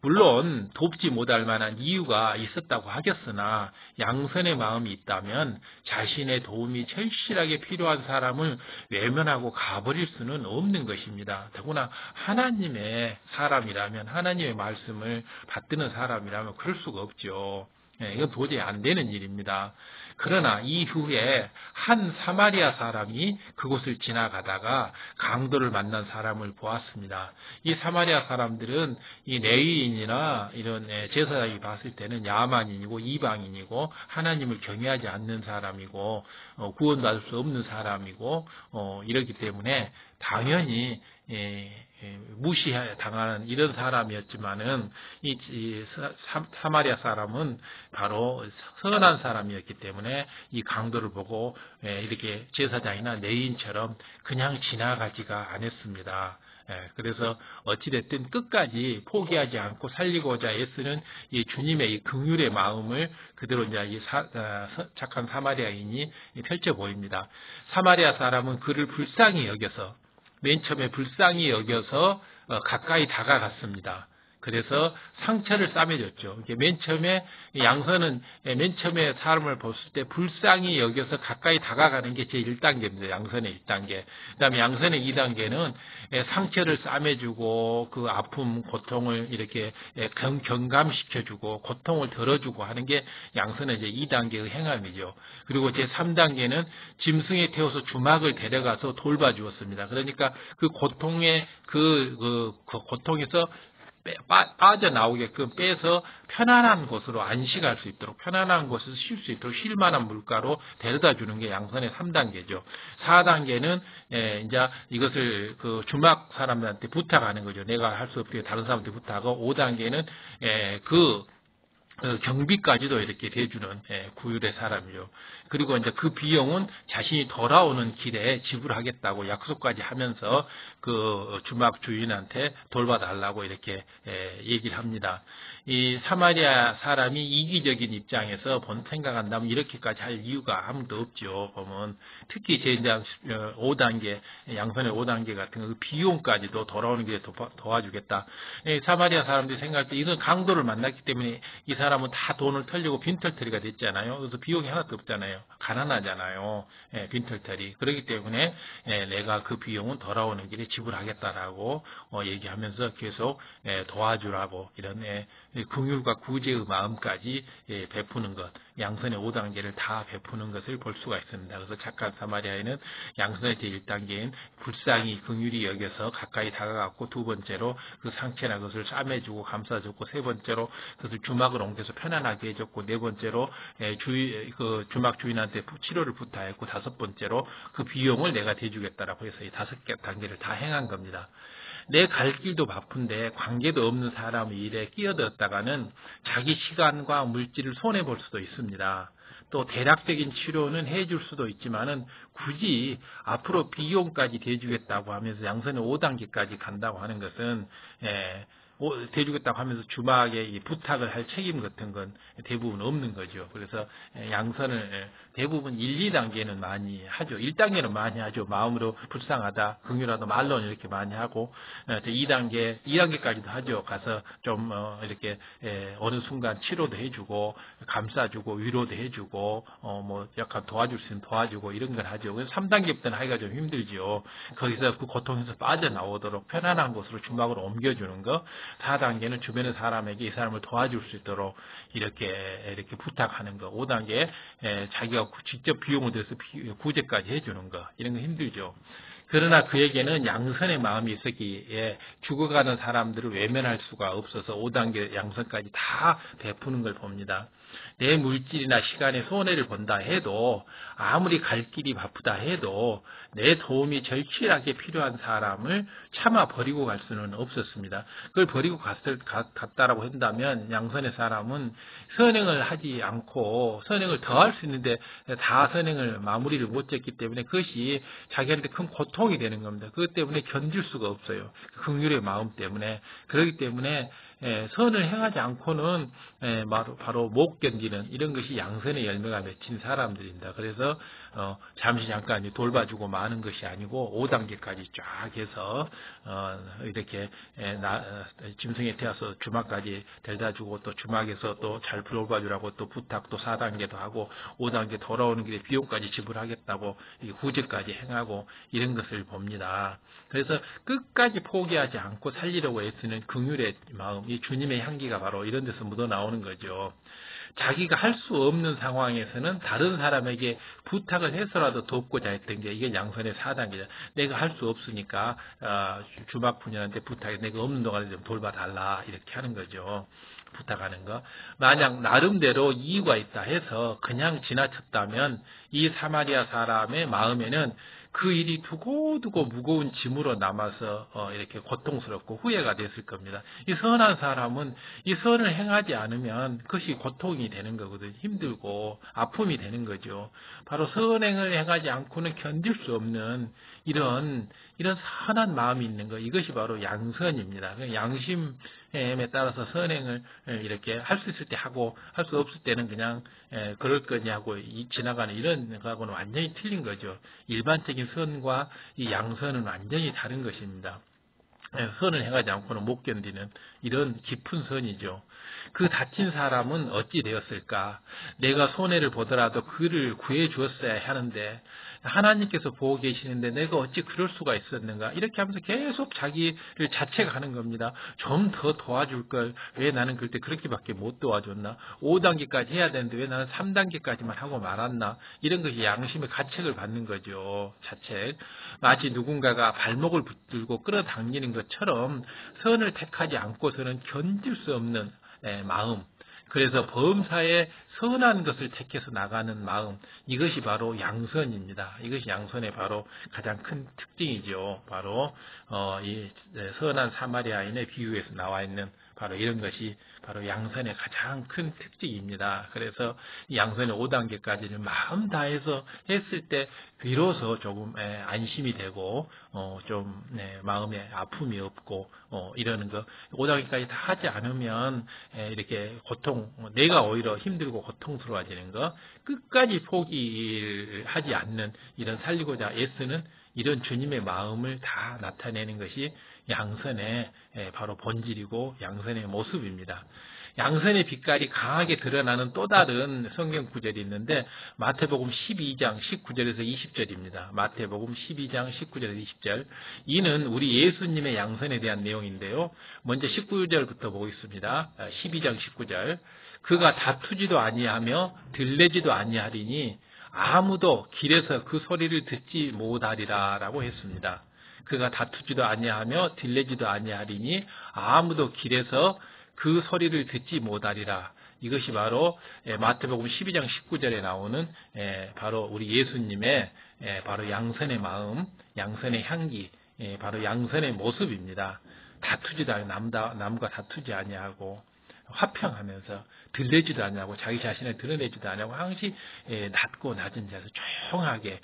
B: 물론 돕지 못할 만한 이유가 있었다고 하겠으나 양선의 마음이 있다면 자신의 도움이 절실하게 필요한 사람을 외면하고 가버릴 수는 없는 것입니다. 더구나 하나님의 사람이라면, 하나님의 말씀을 받드는 사람이라면 그럴 수가 없죠. 이건 도저히 안 되는 일입니다. 그러나 이후에 한 사마리아 사람이 그곳을 지나가다가 강도를 만난 사람을 보았습니다. 이 사마리아 사람들은 이 레위인이나 이런 제사장이 봤을 때는 야만인이고 이방인이고 하나님을 경외하지 않는 사람이고 구원받을 수 없는 사람이고 이렇기 때문에 당연히 무시당하는 이런 사람이었지만은 이 사마리아 사람은 바로 선한 사람이었기 때문에 이 강도를 보고 이렇게 제사장이나 레위인처럼 그냥 지나가지가 않았습니다. 그래서 어찌됐든 끝까지 포기하지 않고 살리고자 애쓰는 이 주님의 이 긍휼의 마음을 그대로 이제 이 착한 사마리아인이 펼쳐 보입니다. 사마리아 사람은 그를 불쌍히 여겨서 맨 처음에 불쌍히 여겨서 가까이 다가갔습니다. 그래서 상처를 싸매줬죠. 맨 처음에 양선은 맨 처음에 사람을 봤을 때 불쌍히 여겨서 가까이 다가가는 게 제 1단계입니다. 양선의 1단계. 그다음에 양선의 2단계는 상처를 싸매주고 그 아픔, 고통을 이렇게 경감시켜주고 고통을 덜어주고 하는 게 양선의 이제 2단계의 행함이죠. 그리고 제 3단계는 짐승에 태워서 주막을 데려가서 돌봐주었습니다. 그러니까 그 고통의 그 고통에서 빠져나오게끔 빼서 편안한 곳으로 안식할 수 있도록, 편안한 곳에서 쉴 수 있도록 쉴 만한 물가로 데려다 주는 게 양선의 3단계죠. 4단계는 이제 이것을 그 주막 사람들한테 부탁하는 거죠. 내가 할 수 없게 다른 사람한테 부탁하고, 5단계는 그 경비까지도 이렇게 대주는 구휼의 사람이죠. 그리고 이제 그 비용은 자신이 돌아오는 길에 지불하겠다고 약속까지 하면서 그 주막 주인한테 돌봐달라고 이렇게 얘기를 합니다. 이 사마리아 사람이 이기적인 입장에서 생각한다면 이렇게까지 할 이유가 아무도 없죠. 보면 특히 제 5단계 양선의 5단계 같은 그 비용까지도 돌아오는 길에 도와주겠다. 사마리아 사람들이 생각할 때 이건 강도를 만났기 때문에 이 사람은 다 돈을 털리고 빈털터리가 됐잖아요. 그래서 비용이 하나도 없잖아요. 가난하잖아요. 빈털터리. 그렇기 때문에 내가 그 비용은 돌아오는 길에 지불하겠다라고 얘기하면서 계속 도와주라고 이런 긍휼과 구제의 마음까지 베푸는 것, 양선의 5단계를 다 베푸는 것을 볼 수가 있습니다. 그래서 착한 사마리아인은 양선의 제1단계인 불쌍히 긍휼히 여겨서 가까이 다가갔고, 두 번째로 그 상처나 것을 싸매주고 감싸줬고, 세 번째로 그것을 주막을 옮겨서 편안하게 해줬고, 네 번째로 그 주막 주인한테 치료를 부탁했고, 다섯 번째로 그 비용을 내가 대주겠다라고 해서 이 5개 단계를 다 행한 겁니다. 내 갈 길도 바쁜데 관계도 없는 사람의 일에 끼어들었다가는 자기 시간과 물질을 손해볼 수도 있습니다. 또 대략적인 치료는 해줄 수도 있지만은 굳이 앞으로 비용까지 대주겠다고 하면서 양선의 5단계까지 간다고 하는 것은 대주겠다고 하면서 주막에 부탁을 할 책임 같은 건 대부분 없는 거죠. 그래서 양선을 대부분 1, 2단계는 많이 하죠. 1단계는 많이 하죠. 마음으로 불쌍하다, 긍휼하다, 말로는 이렇게 많이 하고, 2단계까지도 하죠. 가서 좀 이렇게 어느 순간 치료도 해주고, 감싸주고, 위로도 해주고, 뭐 약간 도와줄 수 있으면 도와주고 이런 걸 하죠. 그래서 3단계부터는 하기가 좀 힘들죠. 거기서 그 고통에서 빠져나오도록 편안한 곳으로 주막으로 옮겨주는 거. 4단계는 주변의 사람에게 이 사람을 도와줄 수 있도록 이렇게 부탁하는 거. 5단계 자기가 직접 비용을 들여서 구제까지 해주는 거. 이런 거 힘들죠. 그러나 그에게는 양선의 마음이 있었기에 죽어가는 사람들을 외면할 수가 없어서 5단계 양선까지 다 베푸는 걸 봅니다. 내 물질이나 시간에 손해를 본다 해도, 아무리 갈 길이 바쁘다 해도 내 도움이 절실하게 필요한 사람을 차마 버리고 갈 수는 없었습니다. 그걸 버리고 갔다라고 한다면 양선의 사람은 선행을 하지 않고 선행을 더 할 수 있는데 다 선행을 마무리를 못 짓기 때문에 그것이 자기한테 큰 고통이 되는 겁니다. 그것 때문에 견딜 수가 없어요. 긍휼의 마음 때문에. 그렇기 때문에 선을 행하지 않고는 바로 못 견디는 이런 것이 양선의 열매가 맺힌 사람들입니다. 그래서 잠깐 돌봐주고 마는 것이 아니고 5단계까지 쫙 해서 이렇게 짐승에 태워서 주막까지 데려다주고 또 주막에서 또 잘 돌봐주라고 또 부탁 또 4단계도 하고 5단계 돌아오는 길에 비용까지 지불하겠다고 9절까지 행하고 이런 것을 봅니다. 그래서 끝까지 포기하지 않고 살리려고 애쓰는 긍휼의 마음, 이 주님의 향기가 바로 이런 데서 묻어나오는 거죠. 자기가 할 수 없는 상황에서는 다른 사람에게 부탁을 해서라도 돕고자 했던 게 이게 양선의 4단계죠. 내가 할 수 없으니까 주막 분녀한테 부탁해, 내가 없는 동안에 좀 돌봐달라 이렇게 하는 거죠. 부탁하는 거. 만약 나름대로 이유가 있다 해서 그냥 지나쳤다면 이 사마리아 사람의 마음에는 그 일이 두고두고 무거운 짐으로 남아서 이렇게 고통스럽고 후회가 됐을 겁니다. 이 선한 사람은 이 선을 행하지 않으면 그것이 고통이 되는 거거든요. 힘들고 아픔이 되는 거죠. 바로 선행을 행하지 않고는 견딜 수 없는 이런 선한 마음이 있는 거, 이것이 바로 양선입니다. 양심에 따라서 선행을 이렇게 할 수 있을 때 하고 할 수 없을 때는 그냥 그럴 거냐고 지나가는 이런 거하고는 완전히 틀린 거죠. 일반적인 선과 이 양선은 완전히 다른 것입니다. 선을 행하지 않고는 못 견디는 이런 깊은 선이죠. 그 다친 사람은 어찌 되었을까? 내가 손해를 보더라도 그를 구해 주었어야 하는데 하나님께서 보고 계시는데 내가 어찌 그럴 수가 있었는가? 이렇게 하면서 계속 자기를 자책하는 겁니다. 좀 더 도와줄 걸, 왜 나는 그때 그렇게밖에 못 도와줬나? 5단계까지 해야 되는데 왜 나는 3단계까지만 하고 말았나? 이런 것이 양심의 가책을 받는 거죠. 자책. 마치 누군가가 발목을 붙들고 끌어당기는 것처럼 선을 택하지 않고서는 견딜 수 없는 마음, 그래서 범사에 선한 것을 택해서 나가는 마음, 이것이 바로 양선입니다. 이것이 양선의 바로 가장 큰 특징이죠. 바로 이 선한 사마리아인의 비유에서 나와 있는 바로 이런 것이 바로 양선의 가장 큰 특징입니다. 그래서 이 양선의 5단계까지는 마음 다해서 했을 때 비로소 조금 안심이 되고 좀 마음에 아픔이 없고 이러는 거. 5단계까지 다 하지 않으면 이렇게 고통, 내가 오히려 힘들고 고통스러워지는 거, 끝까지 포기하지 않는 이런 살리고자 애쓰는 이런 주님의 마음을 다 나타내는 것이 양선의 바로 본질이고 양선의 모습입니다. 양선의 빛깔이 강하게 드러나는 또 다른 성경 구절이 있는데 마태복음 12장 19절에서 20절입니다. 마태복음 12장 19절에서 20절. 이는 우리 예수님의 양선에 대한 내용인데요. 먼저 19절부터 보겠습니다. 12장 19절. 그가 다투지도 아니하며 들레지도 아니하리니 아무도 길에서 그 소리를 듣지 못하리라 라고 했습니다. 그가 다투지도 아니하며 들레지도 아니하리니 아무도 길에서 그 소리를 듣지 못하리라. 이것이 바로 마태복음 12장 19절에 나오는 바로 우리 예수님의 바로 양선의 마음, 양선의 향기, 바로 양선의 모습입니다. 다투지도 아니하고 남과 다투지 아니하고 화평하면서 들레지도 아니하고 자기 자신을 드러내지도 아니하고 항시 낮고 낮은 자에서 조용하게,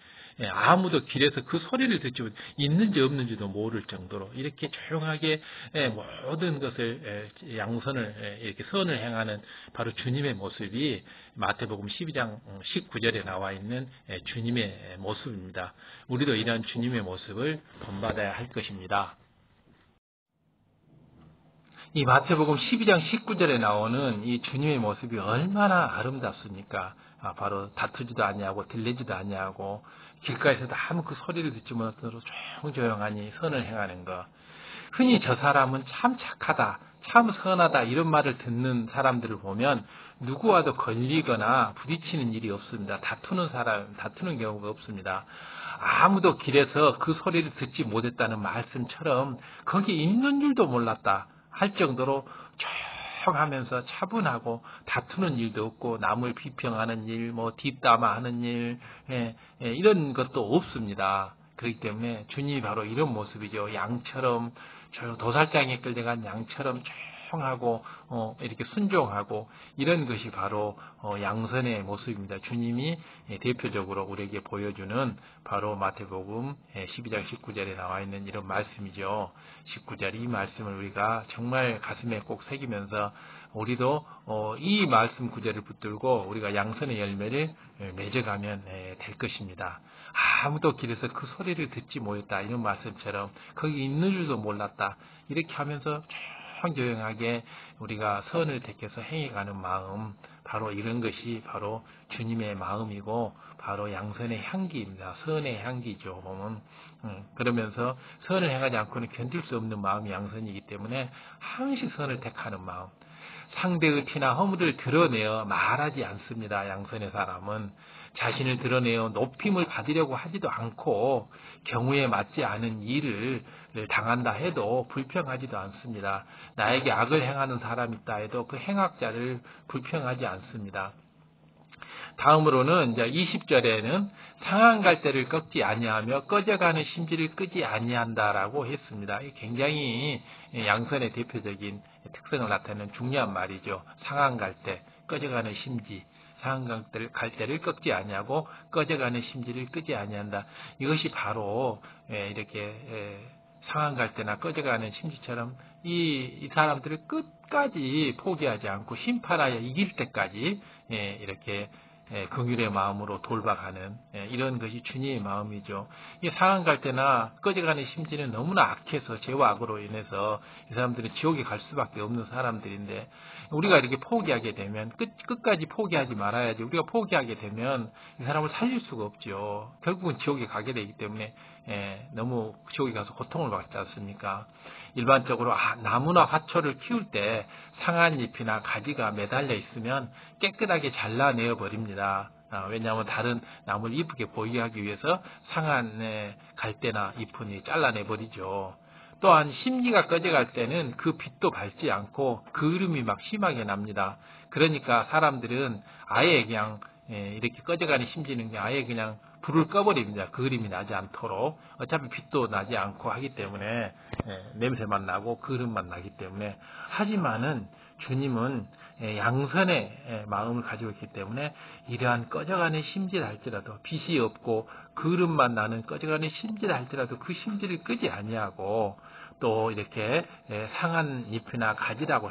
B: 아무도 길에서 그 소리를 듣지 못, 있는지 없는지도 모를 정도로 이렇게 조용하게 모든 것을 양선을 이렇게 선을 행하는 바로 주님의 모습이 마태복음 12장 19절에 나와 있는 주님의 모습입니다. 우리도 이러한 주님의 모습을 본받아야 할 것입니다. 이 마태복음 12장 19절에 나오는 이 주님의 모습이 얼마나 아름답습니까? 바로 다투지도 아니하고 들리지도 아니하고 길가에서도 아무 그 소리를 듣지 못하도록 조용조용하니 선을 행하는 것. 흔히 저 사람은 참 착하다, 참 선하다 이런 말을 듣는 사람들을 보면 누구와도 걸리거나 부딪히는 일이 없습니다. 다투는 경우가 없습니다. 아무도 길에서 그 소리를 듣지 못했다는 말씀처럼 거기 있는 줄도 몰랐다 할 정도로 조용하면서 차분하고 다투는 일도 없고 남을 비평하는 일, 뒷담화하는 일, 이런 것도 없습니다. 그렇기 때문에 주님이 바로 이런 모습이죠. 양처럼 도살장에 끌려간 양처럼 조용하고 이렇게 순종하고 이런 것이 바로 양선의 모습입니다. 주님이 대표적으로 우리에게 보여주는 바로 마태복음 12장 19절에 나와 있는 이런 말씀이죠. 19절 이 말씀을 우리가 정말 가슴에 꼭 새기면서 우리도 이 말씀 구절을 붙들고 우리가 양선의 열매를 맺어가면 될 것입니다. 아무도 길에서 그 소리를 듣지 못했다 이런 말씀처럼 거기 있는 줄도 몰랐다 이렇게 하면서 조용하게 우리가 선을 택해서 행해가는 마음, 바로 이런 것이 바로 주님의 마음이고 바로 양선의 향기입니다. 선의 향기죠. 보면 그러면서 선을 행하지 않고는 견딜 수 없는 마음이 양선이기 때문에 항시 선을 택하는 마음. 상대의 티나 허물을 드러내어 말하지 않습니다. 양선의 사람은 자신을 드러내어 높임을 받으려고 하지도 않고 경우에 맞지 않은 일을 당한다 해도 불평하지도 않습니다. 나에게 악을 행하는 사람이 있다 해도 그 행악자를 불평하지 않습니다. 다음으로는 이제 20절에는 상한 갈대를 꺾지 아니하며 꺼져가는 심지를 끄지 아니한다라고 했습니다. 굉장히 양선의 대표적인 특성을 나타내는 중요한 말이죠. 상한 갈대, 꺼져가는 심지. 상한 갈대를 꺾지 아니하고 꺼져가는 심지를 끄지 아니한다. 이것이 바로 이렇게 상한 갈대나 꺼져가는 심지처럼 이 사람들을 끝까지 포기하지 않고 심판하여 이길 때까지 이렇게 긍휼의 마음으로 돌봐가는 이런 것이 주님의 마음이죠. 이 상한 갈대나 꺼져가는 심지는 너무나 악해서 죄와 악으로 인해서 이 사람들은 지옥에 갈 수밖에 없는 사람들인데 우리가 이렇게 포기하게 되면 끝까지 포기하지 말아야지. 우리가 포기하게 되면 이 사람을 살릴 수가 없죠. 결국은 지옥에 가게 되기 때문에 너무 지옥에 가서 고통을 받지 않습니까? 일반적으로 나무나 화초를 키울 때 상한 잎이나 가지가 매달려 있으면 깨끗하게 잘라내어 버립니다. 왜냐하면 다른 나무를 이쁘게 보이게 하기 위해서 상한 갈대나 잎은 잘라내 버리죠. 또한 심지가 꺼져갈 때는 그 빛도 밝지 않고 그을음이 막 심하게 납니다. 그러니까 사람들은 아예 그냥 이렇게 꺼져가는 심지는 아예 그냥 불을 꺼버립니다. 그을음이 나지 않도록. 어차피 빛도 나지 않고 하기 때문에 냄새만 나고 그을음만 나기 때문에. 하지만은 주님은 양선의 마음을 가지고 있기 때문에 이러한 꺼져가는 심지를 할지라도 빛이 없고 그을음만 나는 꺼져가는 심지를 할지라도 그 심지를 끄지 아니하고 또 이렇게 상한 잎이나 가지라고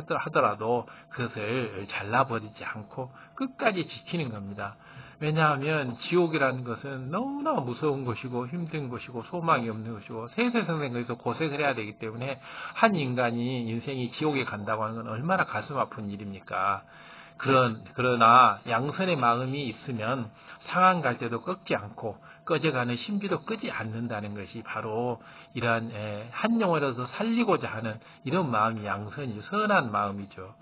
B: 하더라도 그것을 잘라버리지 않고 끝까지 지키는 겁니다. 왜냐하면 지옥이라는 것은 너무나 무서운 것이고 힘든 것이고 소망이 없는 것이고 세세성생에서 고생을 해야 되기 때문에 한 인간이 인생이 지옥에 간다고 하는 건 얼마나 가슴 아픈 일입니까? 그러나 양선의 마음이 있으면 상한 갈대도 꺾지 않고 꺼져가는 심지도 끄지 않는다는 것이 바로 이러한 한 영혼이라도 살리고자 하는 이런 마음이 양선이 선한 마음이죠.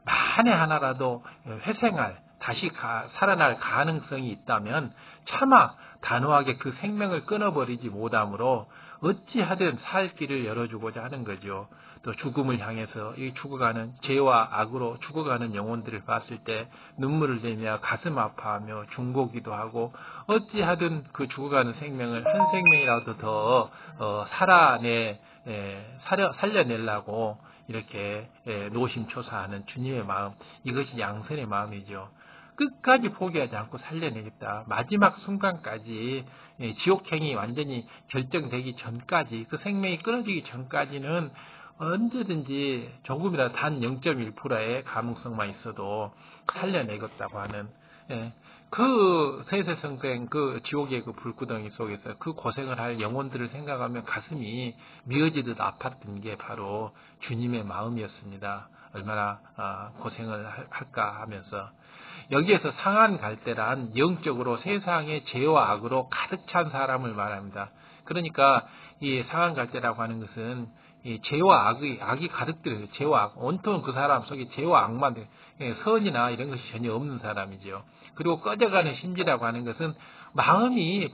B: 만에 하나라도 회생할 다시 살아날 가능성이 있다면 차마 단호하게 그 생명을 끊어버리지 못하므로 어찌하든 살 길을 열어주고자 하는 거죠. 또 죽음을 향해서 이 죽어가는 죄와 악으로 죽어가는 영혼들을 봤을 때 눈물을 내며 가슴 아파하며 중보기도 하고 어찌하든 그 죽어가는 생명을 한 생명이라도 더 살려내려고 이렇게 노심초사하는 주님의 마음, 이것이 양선의 마음이죠. 끝까지 포기하지 않고 살려내겠다. 마지막 순간까지 지옥행이 완전히 결정되기 전까지 그 생명이 끊어지기 전까지는 언제든지 조금이라도 단 0.1%의 가능성만 있어도 살려내겠다고 하는 그 세세성생 그 지옥의 그 불구덩이 속에서 그 고생을 할 영혼들을 생각하면 가슴이 미어지듯 아팠던 게 바로 주님의 마음이었습니다. 얼마나 고생을 할까 하면서 여기에서 상한 갈대란 영적으로 세상의 죄와 악으로 가득 찬 사람을 말합니다. 그러니까 이 상한 갈대라고 하는 것은 죄와 악이 가득 들어요. 죄와 악. 온통 그 사람 속에 죄와 악만, 선이나 이런 것이 전혀 없는 사람이죠. 그리고 꺼져가는 심지라고 하는 것은 마음이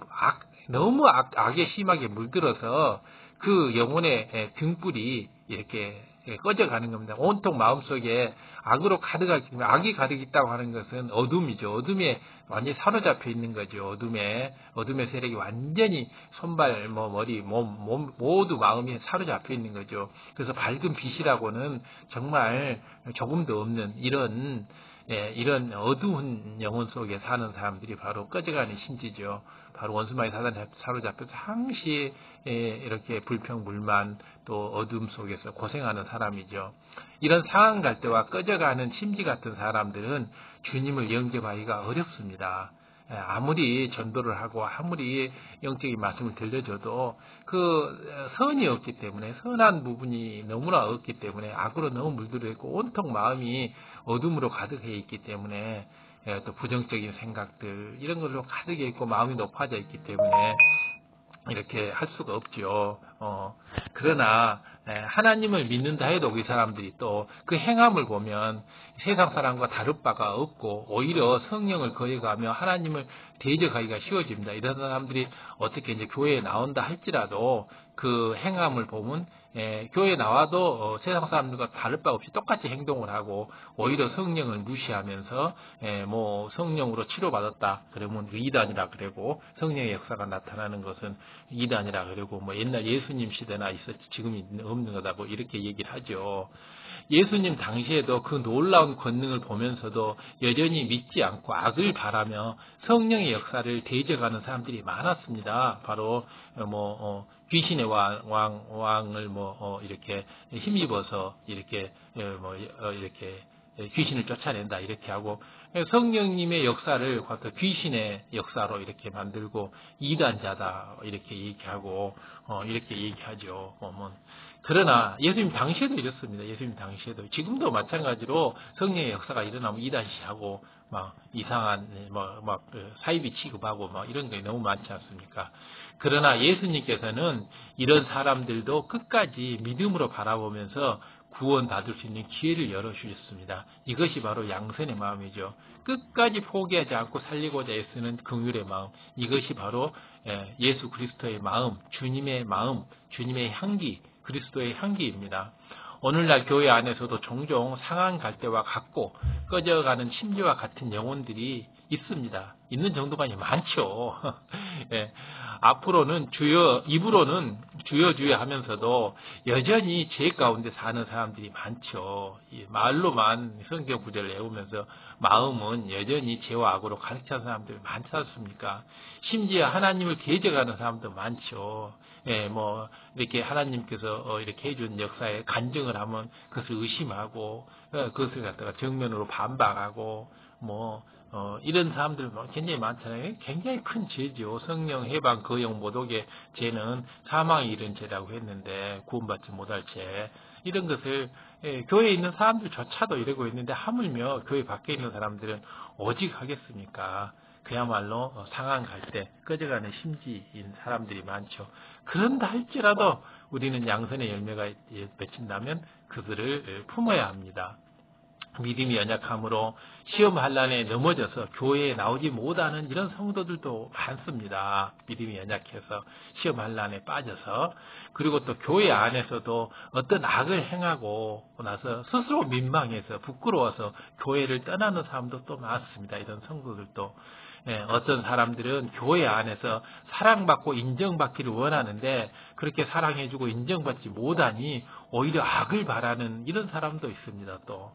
B: 너무 악에 심하게 물들어서 그 영혼의 등불이 이렇게 꺼져가는 겁니다. 온통 마음속에 악으로 가득하기 때문에, 악이 가득 있다고 하는 것은 어둠이죠. 어둠에 완전히 사로잡혀 있는 거죠. 어둠의 세력이 완전히 손발, 머리, 몸 모두 마음이 사로잡혀 있는 거죠. 그래서 밝은 빛이라고는 정말 조금도 없는 이런 어두운 영혼 속에 사는 사람들이 바로 꺼져가는 심지죠. 바로 원수마귀 사단에 사로잡혀서 항시 이렇게 불평불만 또 어둠 속에서 고생하는 사람이죠. 이런 상한 갈대와 꺼져가는 심지 같은 사람들은 주님을 영접하기가 어렵습니다. 아무리 전도를 하고 아무리 영적인 말씀을 들려줘도 그 선이 없기 때문에, 선한 부분이 너무나 없기 때문에 악으로 너무 물들어 있고 온통 마음이 어둠으로 가득해 있기 때문에, 또 부정적인 생각들 이런 걸로 가득해 있고 마음이 높아져 있기 때문에 이렇게 할 수가 없죠. 그러나 하나님을 믿는다 해도 이 사람들이 또 그 행함을 보면 세상 사람과 다를 바가 없고 오히려 성령을 거해가며 하나님을 대적하기가 쉬워집니다. 이런 사람들이 어떻게 이제 교회에 나온다 할지라도 그 행함을 보면 교회에 나와도 세상 사람들과 다를 바 없이 똑같이 행동을 하고 오히려 성령을 무시하면서 성령으로 치료받았다 그러면 이단이라 그러고, 성령의 역사가 나타나는 것은 이단이라 그러고, 옛날 예수님 시대나 있었지 지금이 없는 거다 이렇게 얘기를 하죠. 예수님 당시에도 그 놀라운 권능을 보면서도 여전히 믿지 않고 악을 바라며 성령의 역사를 대적하는 사람들이 많았습니다. 바로 귀신의 왕을 이렇게 힘입어서 이렇게 귀신을 쫓아낸다 이렇게 하고, 성령님의 역사를 귀신의 역사로 이렇게 만들고 이단자다 이렇게 얘기하고 이렇게 얘기하죠. 그러나 예수님 당시에도 이렇습니다. 예수님 당시에도 지금도 마찬가지로 성령의 역사가 일어나면 이단시하고 이상한 사이비 취급하고 이런 게 너무 많지 않습니까? 그러나 예수님께서는 이런 사람들도 끝까지 믿음으로 바라보면서 구원받을 수 있는 기회를 열어주셨습니다. 이것이 바로 양선의 마음이죠. 끝까지 포기하지 않고 살리고자 애쓰는 긍휼의 마음, 이것이 바로 예수 그리스도의 마음, 주님의 향기, 그리스도의 향기입니다. 오늘날 교회 안에서도 종종 상한 갈대와 같고 꺼져가는 심지와 같은 영혼들이 있습니다. 있는 정도가 아니 많죠. 앞으로는 입으로는 주여 하면서도 여전히 죄 가운데 사는 사람들이 많죠. 말로만 성경 구절을 외우면서 마음은 여전히 죄와 악으로 가득 찬 사람들이 많지 않습니까? 심지어 하나님을 대적하는 사람도 많죠. 이렇게 하나님께서 이렇게 해준 역사에 간증을 하면 그것을 의심하고, 그것을 갖다가 정면으로 반박하고, 이런 사람들 굉장히 많잖아요. 굉장히 큰 죄죠. 성령 해방 거역 모독의 죄는 사망에 이른 죄라고 했는데, 구원받지 못할 죄. 이런 것을 교회에 있는 사람들조차도 이러고 있는데 하물며 교회 밖에 있는 사람들은 오직 하겠습니까? 그야말로 상한 갈대, 꺼져가는 심지인 사람들이 많죠. 그런다 할지라도 우리는 양선의 열매가 맺힌다면 그들을 품어야 합니다. 믿음이 연약함으로 시험 환난에 넘어져서 교회에 나오지 못하는 이런 성도들도 많습니다. 믿음이 연약해서 시험 환난에 빠져서, 그리고 또 교회 안에서도 어떤 악을 행하고 나서 스스로 민망해서 부끄러워서 교회를 떠나는 사람도 또 많습니다. 이런 성도들도. 어떤 사람들은 교회 안에서 사랑받고 인정받기를 원하는데 그렇게 사랑해주고 인정받지 못하니 오히려 악을 바라는 이런 사람도 있습니다. 또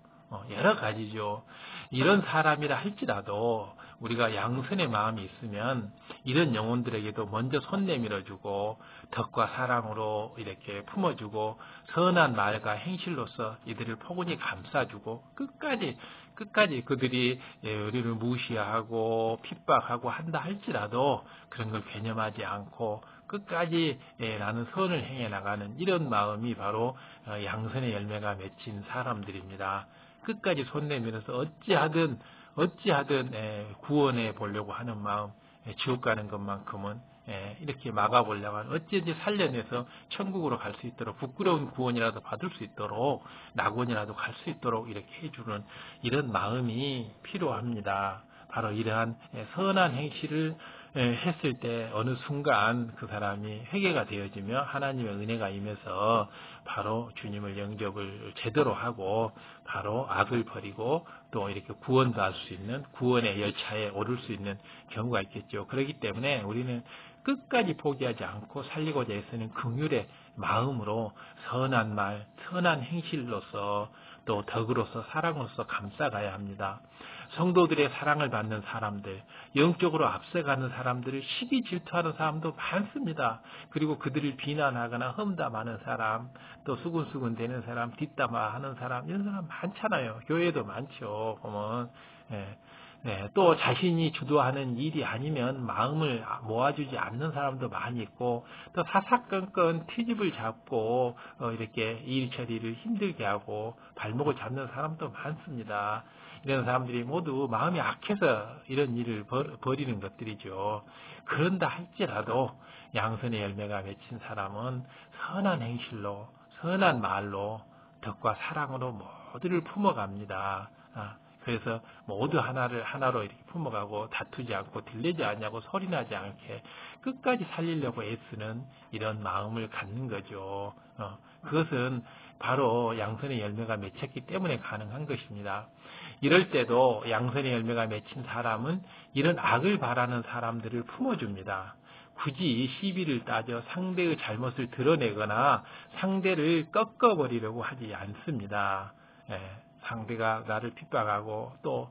B: 여러 가지죠. 이런 사람이라 할지라도 우리가 양선의 마음이 있으면 이런 영혼들에게도 먼저 손 내밀어주고 덕과 사랑으로 이렇게 품어주고 선한 말과 행실로서 이들을 포근히 감싸주고 끝까지 그들이 우리를 무시하고 핍박하고 한다 할지라도 그런 걸 개념하지 않고 끝까지 나는 선을 행해 나가는 이런 마음이 바로 양선의 열매가 맺힌 사람들입니다. 끝까지 손 내밀어서 어찌하든 구원해 보려고 하는 마음, 지옥 가는 것만큼은 이렇게 막아보려고 하는, 어찌든지 살려내서 천국으로 갈 수 있도록, 부끄러운 구원이라도 받을 수 있도록, 낙원이라도 갈 수 있도록 이렇게 해주는 이런 마음이 필요합니다. 바로 이러한 선한 행실을 했을 때 어느 순간 그 사람이 회개가 되어지며 하나님의 은혜가 임해서 바로 주님을 영접을 제대로 하고 바로 악을 버리고 또 이렇게 구원도 할 수 있는, 구원의 열차에 오를 수 있는 경우가 있겠죠. 그렇기 때문에 우리는 끝까지 포기하지 않고 살리고자 애쓰는 긍휼의 마음으로 선한 말, 선한 행실로서 또 덕으로서 사랑으로서 감싸가야 합니다. 성도들의 사랑을 받는 사람들, 영적으로 앞서가는 사람들을 시기 질투하는 사람도 많습니다. 그리고 그들을 비난하거나 험담하는 사람, 또 수군수군 되는 사람, 뒷담화하는 사람, 이런 사람 많잖아요. 교회도 많죠. 보면 또 자신이 주도하는 일이 아니면 마음을 모아주지 않는 사람도 많이 있고, 또 사사건건 트집을 잡고 이렇게 일 처리를 힘들게 하고 발목을 잡는 사람도 많습니다. 이런 사람들이 모두 마음이 악해서 이런 일을 벌이는 것들이죠. 그런다 할지라도 양선의 열매가 맺힌 사람은 선한 행실로, 선한 말로, 덕과 사랑으로 모두를 품어갑니다. 그래서 모두 하나로 이렇게 품어가고 다투지 않고 들리지 않냐고 소리나지 않게 끝까지 살리려고 애쓰는 이런 마음을 갖는 거죠. 그것은 바로 양선의 열매가 맺혔기 때문에 가능한 것입니다. 이럴 때도 양선의 열매가 맺힌 사람은 이런 악을 바라는 사람들을 품어줍니다. 굳이 시비를 따져 상대의 잘못을 드러내거나 상대를 꺾어버리려고 하지 않습니다. 상대가 나를 핍박하고 또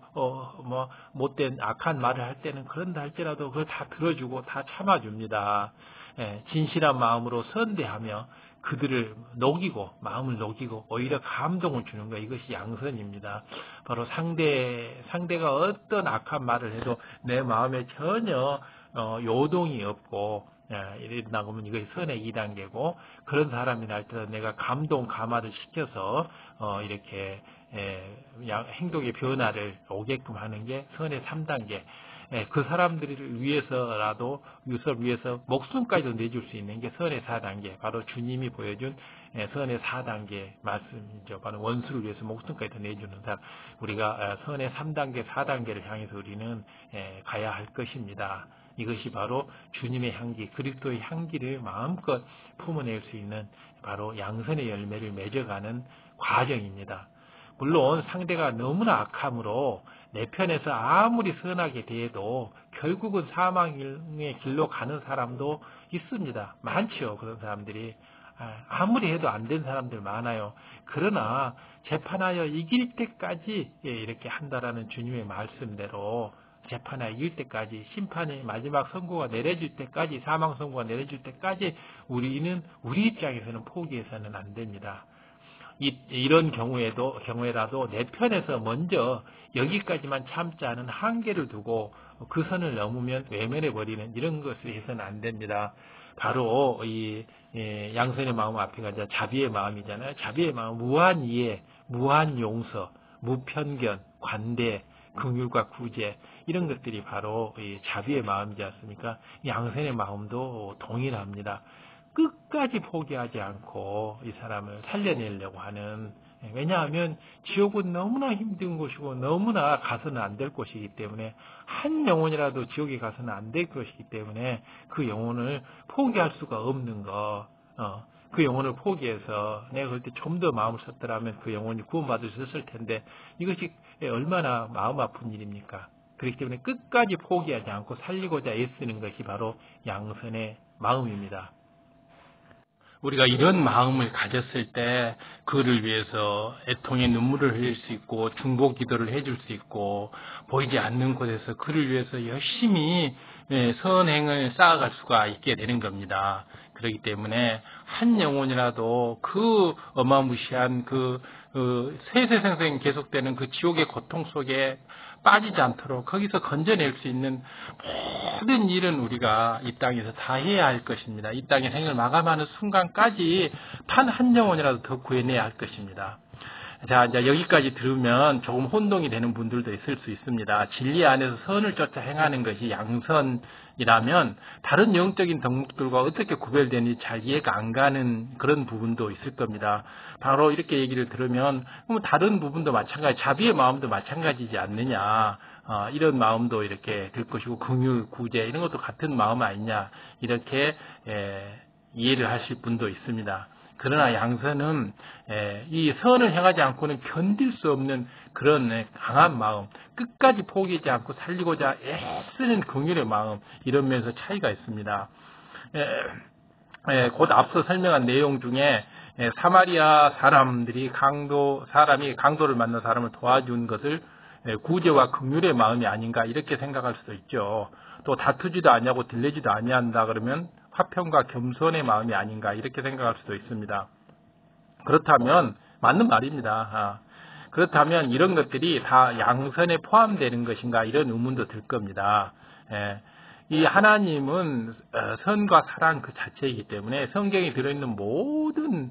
B: 못된 악한 말을 할 때는 그런다 할지라도 그걸 다 들어주고 다 참아줍니다. 진실한 마음으로 선대하며 그들을 녹이고 마음을 녹이고 오히려 감동을 주는 것, 이것이 양선입니다. 바로 상대가 어떤 악한 말을 해도 내 마음에 전혀 요동이 없고 이런다 보면 이것이 선의 2단계고, 그런 사람이나 할지라도 내가 감동 감화를 시켜서 이렇게 행동의 변화를 오게끔 하는 게 선의 3단계. 그 사람들을 위해서 목숨까지도 내줄 수 있는 게 선의 4단계. 바로 주님이 보여준 선의 4단계 말씀이죠. 바로 원수를 위해서 목숨까지도 내주는 사람. 우리가 선의 3단계, 4단계를 향해서 우리는 가야 할 것입니다. 이것이 바로 주님의 향기, 그리스도의 향기를 마음껏 품어낼 수 있는 바로 양선의 열매를 맺어가는 과정입니다. 물론 상대가 너무나 악함으로 내 편에서 아무리 선하게 대해도 결국은 사망의 길로 가는 사람도 있습니다. 많죠. 그런 사람들이. 아무리 해도 안 된 사람들 많아요. 그러나 재판하여 이길 때까지 이렇게 한다라는 주님의 말씀대로 재판하여 이길 때까지, 심판의 마지막 선고가 내려질 때까지, 사망 선고가 내려질 때까지 우리는 우리 입장에서는 포기해서는 안 됩니다. 이런 경우에라도 내 편에서 먼저 여기까지만 참자는 한계를 두고 그 선을 넘으면 외면해버리는 이런 것을 해서는 안 됩니다. 바로 이 양선의 마음 앞에가 이제 자비의 마음이잖아요. 자비의 마음, 무한 이해, 무한 용서, 무편견, 관대, 긍휼과 구제, 이런 것들이 바로 이 자비의 마음이지 않습니까? 양선의 마음도 동일합니다. 끝까지 포기하지 않고 이 사람을 살려내려고 하는, 왜냐하면 지옥은 너무나 힘든 곳이고 너무나 가서는 안 될 곳이기 때문에, 한 영혼이라도 지옥에 가서는 안 될 것이기 때문에 그 영혼을 포기할 수가 없는 거. 그 영혼을 포기해서 내가 그때 좀 더 마음을 썼더라면 그 영혼이 구원받을 수 있었을 텐데, 이것이 얼마나 마음 아픈 일입니까? 그렇기 때문에 끝까지 포기하지 않고 살리고자 애쓰는 것이 바로 양선의 마음입니다. 우리가 이런 마음을 가졌을 때 그를 위해서 애통의 눈물을 흘릴 수 있고 중보 기도를 해줄 수 있고, 보이지 않는 곳에서 그를 위해서 열심히 선행을 쌓아갈 수가 있게 되는 겁니다. 그렇기 때문에 한 영혼이라도 그 어마무시한 세세생생 계속되는 그 지옥의 고통 속에 빠지지 않도록 거기서 건져낼 수 있는 모든 일은 우리가 이 땅에서 다 해야 할 것입니다. 이 땅의 생을 마감하는 순간까지 단 한 영혼이라도 더 구해내야 할 것입니다. 자, 이제 여기까지 들으면 조금 혼동이 되는 분들도 있을 수 있습니다. 진리 안에서 선을 쫓아 행하는 것이 양선이라면 다른 영적인 덕목들과 어떻게 구별되는지 잘 이해가 안 가는 그런 부분도 있을 겁니다. 바로 이렇게 얘기를 들으면 그럼 다른 부분도 마찬가지, 자비의 마음도 마찬가지지 않느냐. 이런 마음도 이렇게 들 것이고 긍휼, 구제 이런 것도 같은 마음 아니냐. 이렇게 이해를 하실 분도 있습니다. 그러나 양선은 이 선을 행하지 않고는 견딜 수 없는 그런 강한 마음, 끝까지 포기하지 않고 살리고자 애쓰는 긍휼의 마음, 이런 면에서 차이가 있습니다. 곧 앞서 설명한 내용 중에 사마리아 사람이 강도를 만난 사람을 도와준 것을 구제와 긍휼의 마음이 아닌가 이렇게 생각할 수도 있죠. 또 다투지도 아니하고 들리지도 아니한다 그러면 화평과 겸손의 마음이 아닌가 이렇게 생각할 수도 있습니다. 그렇다면 맞는 말입니다. 그렇다면 이런 것들이 다 양선에 포함되는 것인가 이런 의문도 들 겁니다. 이 하나님은 선과 사랑 그 자체이기 때문에 성경에 들어있는 모든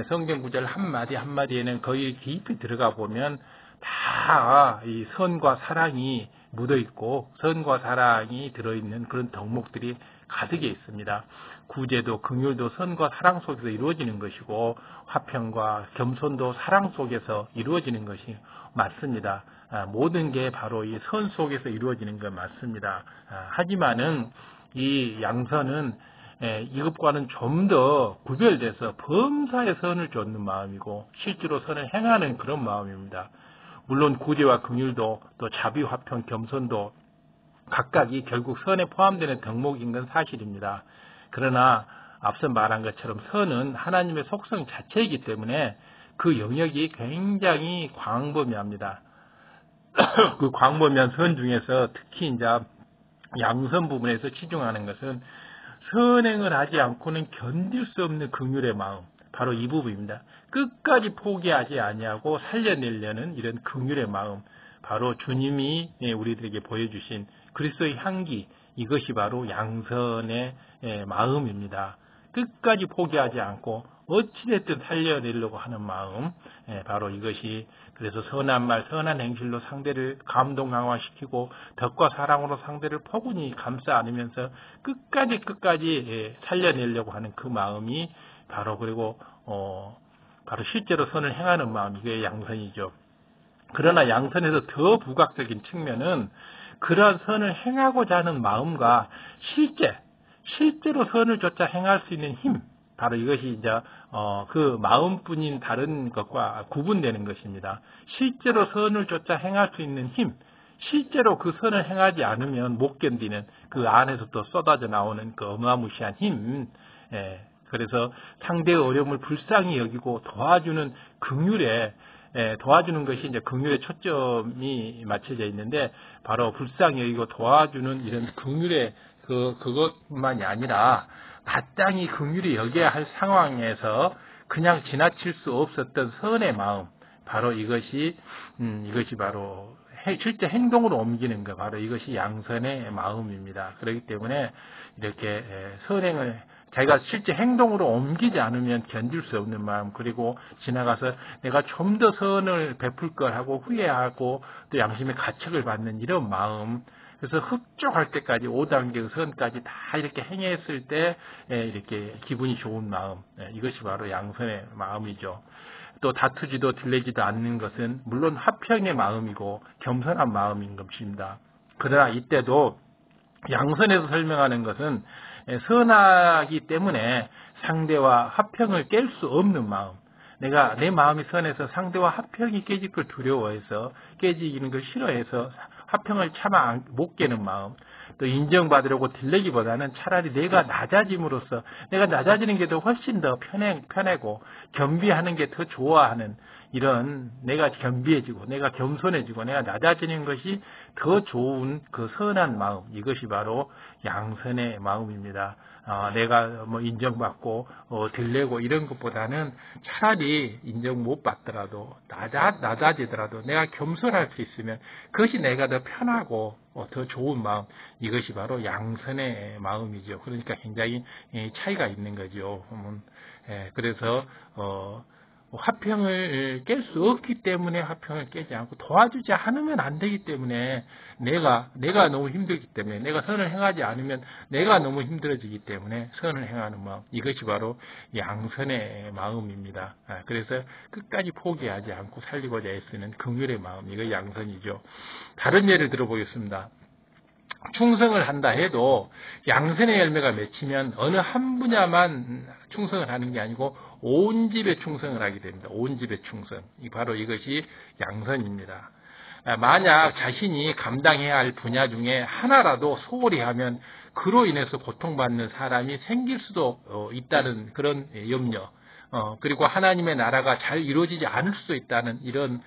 B: 성경 구절 한마디 한마디에는 거의 깊이 들어가 보면 다 이 선과 사랑이 묻어 있고 선과 사랑이 들어있는 그런 덕목들이 가득해 있습니다. 구제도 긍휼도 선과 사랑 속에서 이루어지는 것이고 화평과 겸손도 사랑 속에서 이루어지는 것이 맞습니다. 모든 게 바로 이 선 속에서 이루어지는 것 맞습니다. 하지만은 이 양선은 이것과는 좀 더 구별돼서 범사의 선을 쫓는 마음이고 실제로 선을 행하는 그런 마음입니다. 물론 구제와 긍휼도 또 자비, 화평, 겸손도 각각이 결국 선에 포함되는 덕목인 건 사실입니다. 그러나 앞서 말한 것처럼 선은 하나님의 속성 자체이기 때문에 그 영역이 굉장히 광범위합니다. 그 광범위한 선 중에서 특히 이제 양선 부분에서 치중하는 것은 선행을 하지 않고는 견딜 수 없는 긍휼의 마음, 바로 이 부분입니다. 끝까지 포기하지 아니하고 살려내려는 이런 긍휼의 마음, 바로 주님이 우리들에게 보여주신 그리스도의 향기, 이것이 바로 양선의 마음입니다. 끝까지 포기하지 않고 어찌됐든 살려내려고 하는 마음, 바로 이것이 그래서 선한 말, 선한 행실로 상대를 감동 강화시키고 덕과 사랑으로 상대를 포근히 감싸 안으면서 끝까지 살려내려고 하는 그 마음이 바로 그리고 바로 실제로 선을 행하는 마음, 이게 양선이죠. 그러나 양선에서 더 부각적인 측면은 그러한 선을 행하고자 하는 마음과 실제로 선을 쫓아 행할 수 있는 힘, 바로 이것이 이제 그 마음뿐인 다른 것과 구분되는 것입니다. 실제로 선을 쫓아 행할 수 있는 힘, 실제로 그 선을 행하지 않으면 못 견디는 그 안에서 또 쏟아져 나오는 그 어마무시한 힘, 그래서 상대의 어려움을 불쌍히 여기고 도와주는 긍휼에 도와주는 것이 이제 긍휼의 초점이 맞춰져 있는데 바로 불쌍히 여기고 도와주는 이런 긍휼의 그것만이 아니라 마땅히 긍휼히 여겨야 할 상황에서 그냥 지나칠 수 없었던 선의 마음, 바로 이것이 바로 실제 행동으로 옮기는 것, 바로 이것이 양선의 마음입니다. 그렇기 때문에 이렇게 선행을 자기가 실제 행동으로 옮기지 않으면 견딜 수 없는 마음, 그리고 지나가서 내가 좀 더 선을 베풀 걸 하고 후회하고 또 양심의 가책을 받는 이런 마음, 그래서 흡족할 때까지 5단계 선까지 다 이렇게 행했을 때 이렇게 기분이 좋은 마음, 이것이 바로 양선의 마음이죠. 또 다투지도 들리지도 않는 것은 물론 화평의 마음이고 겸손한 마음인 것입니다. 그러나 이때도 양선에서 설명하는 것은 선하기 때문에 상대와 화평을 깰 수 없는 마음, 내가 내 마음이 선해서 상대와 화평이 깨질 걸 두려워해서 깨지는 걸 싫어해서 화평을 차마 못 깨는 마음, 또 인정받으려고 들리기보다는 차라리 내가 낮아짐으로써 내가 낮아지는 게 더 훨씬 더 편하고 겸비하는 게 더 좋아하는 이런 내가 겸비해지고 내가 겸손해지고 내가 낮아지는 것이 더 좋은 그 선한 마음, 이것이 바로 양선의 마음입니다. 내가 뭐 인정받고 들리고 이런 것보다는 차라리 인정 못 받더라도 낮아지더라도 내가 겸손할 수 있으면 그것이 내가 더 편하고 더 좋은 마음, 이것이 바로 양선의 마음이죠. 그러니까 굉장히 차이가 있는 거죠. 그래서 화평을 깰 수 없기 때문에 화평을 깨지 않고 도와주지 않으면 안 되기 때문에 내가 너무 힘들기 때문에 내가 선을 행하지 않으면 내가 너무 힘들어지기 때문에 선을 행하는 마음, 이것이 바로 양선의 마음입니다. 그래서 끝까지 포기하지 않고 살리고자 애쓰는 긍휼의 마음, 이거 양선이죠. 다른 예를 들어보겠습니다. 충성을 한다 해도 양선의 열매가 맺히면 어느 한 분야만 충성을 하는 게 아니고 온 집에 충성을 하게 됩니다. 온 집에 충성. 바로 이것이 양선입니다. 만약 자신이 감당해야 할 분야 중에 하나라도 소홀히 하면 그로 인해서 고통받는 사람이 생길 수도 있다는 그런 염려, 그리고 하나님의 나라가 잘 이루어지지 않을 수도 있다는 이런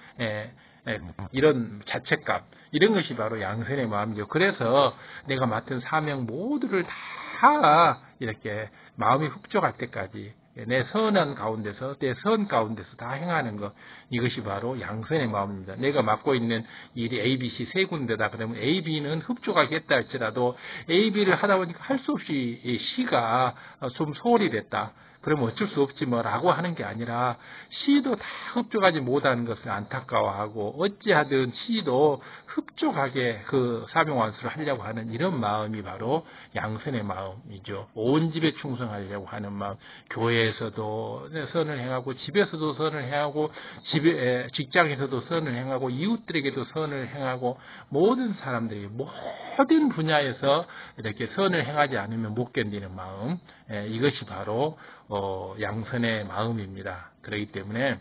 B: 자책감, 이런 것이 바로 양선의 마음이죠. 그래서 내가 맡은 사명 모두를 다 이렇게 마음이 흡족할 때까지 내 선한 가운데서, 내 선 가운데서 다 행하는 것, 이것이 바로 양선의 마음입니다. 내가 맡고 있는 일이 A, B, C 세 군데다 그러면 A, B는 흡족하겠다 할지라도 A, B를 하다 보니까 할 수 없이 C가 좀 소홀히 됐다. 그러면 어쩔 수 없지 뭐라고 하는 게 아니라 C도 다 흡족하지 못하는 것을 안타까워하고 어찌하든 C도 흡족하게 그 사명완수를 하려고 하는 이런 마음이 바로 양선의 마음이죠. 온 집에 충성하려고 하는 마음, 교회에서도 선을 행하고 집에서도 선을 행하고 직장에서도 선을 행하고 이웃들에게도 선을 행하고 모든 사람들이 모든 분야에서 이렇게 선을 행하지 않으면 못 견디는 마음, 이것이 바로 양선의 마음입니다. 그렇기 때문에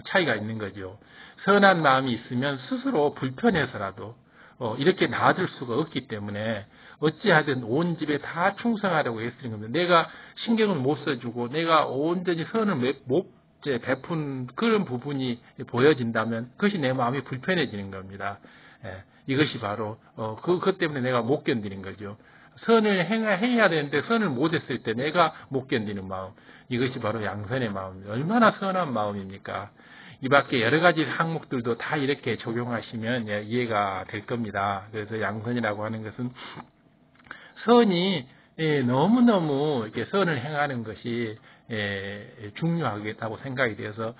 B: 차이가 있는 거죠. 선한 마음이 있으면 스스로 불편해서라도 이렇게 나아질 수가 없기 때문에 어찌하든 온 집에 다 충성하려고 애쓰는 겁니다. 내가 신경을 못 써주고 내가 온전히 선을 못 베푼 그런 부분이 보여진다면 그것이 내 마음이 불편해지는 겁니다. 이것이 바로 그것 때문에 내가 못 견디는 거죠. 선을 해야 되는데 선을 못했을 때 내가 못 견디는 마음, 이것이 바로 양선의 마음입니다. 얼마나 선한 마음입니까? 이 밖에 여러 가지 항목들도 다 이렇게 적용하시면 이해가 될 겁니다. 그래서 양선이라고 하는 것은 선이 너무너무 이렇게 선을 행하는 것이 중요하겠다고 생각이 되어서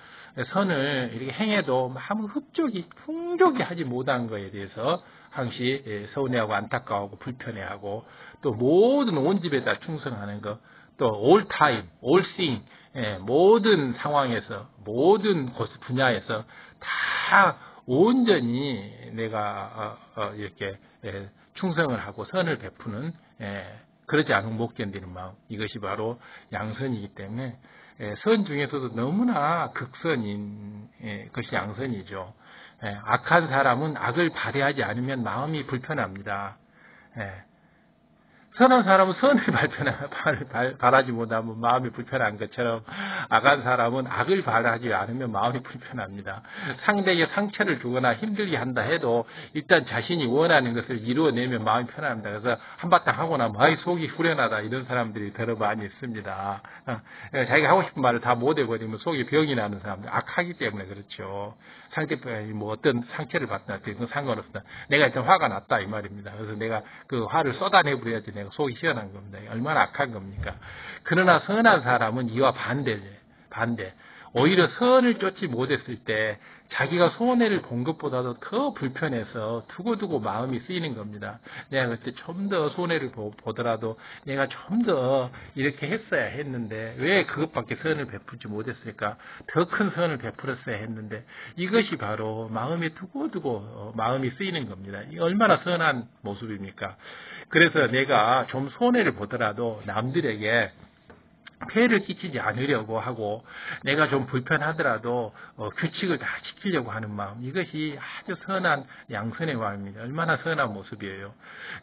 B: 선을 이렇게 행해도 아무 풍족이 하지 못한 것에 대해서 항시 서운해하고 안타까워하고 불편해하고 또 모든 온 집에다 충성하는 것, 또 all time, all thing, 모든 상황에서 모든 분야에서 다 온전히 내가 이렇게 충성을 하고 선을 베푸는 그러지 않으면 못 견디는 마음, 이것이 바로 양선이기 때문에 선 중에서도 너무나 극선인 것이 양선이죠. 악한 사람은 악을 발휘하지 않으면 마음이 불편합니다. 선한 사람은 선을 발하지 못하면 마음이 불편한 것처럼 악한 사람은 악을 발하지 않으면 마음이 불편합니다. 상대에게 상처를 주거나 힘들게 한다 해도 일단 자신이 원하는 것을 이루어내면 마음이 편합니다. 그래서 한바탕 하고 나면 아이 속이 후련하다, 이런 사람들이 더러 많이 있습니다. 자기가 하고 싶은 말을 다 못 해버리면 속이 병이 나는 사람들, 악하기 때문에 그렇죠. 상대편이 뭐 어떤 상처를 받다 그건 상관없다. 내가 일단 화가 났다 이 말입니다. 그래서 내가 그 화를 쏟아내버려야지 내가 속이 시원한 겁니다. 얼마나 악한 겁니까? 그러나 선한 사람은 이와 반대. 오히려 선을 쫓지 못했을 때 자기가 손해를 본 것보다도 더 불편해서 두고두고 마음이 쓰이는 겁니다. 내가 그때 좀 더 손해를 보더라도 내가 좀 더 이렇게 했어야 했는데 왜 그것밖에 선을 베풀지 못했을까? 더 큰 선을 베풀었어야 했는데, 이것이 바로 마음이 두고두고 마음이 쓰이는 겁니다. 이 얼마나 선한 모습입니까? 그래서 내가 좀 손해를 보더라도 남들에게 폐해를 끼치지 않으려고 하고 내가 좀 불편하더라도 규칙을 다 지키려고 하는 마음, 이것이 아주 선한 양선의 마음입니다. 얼마나 선한 모습이에요.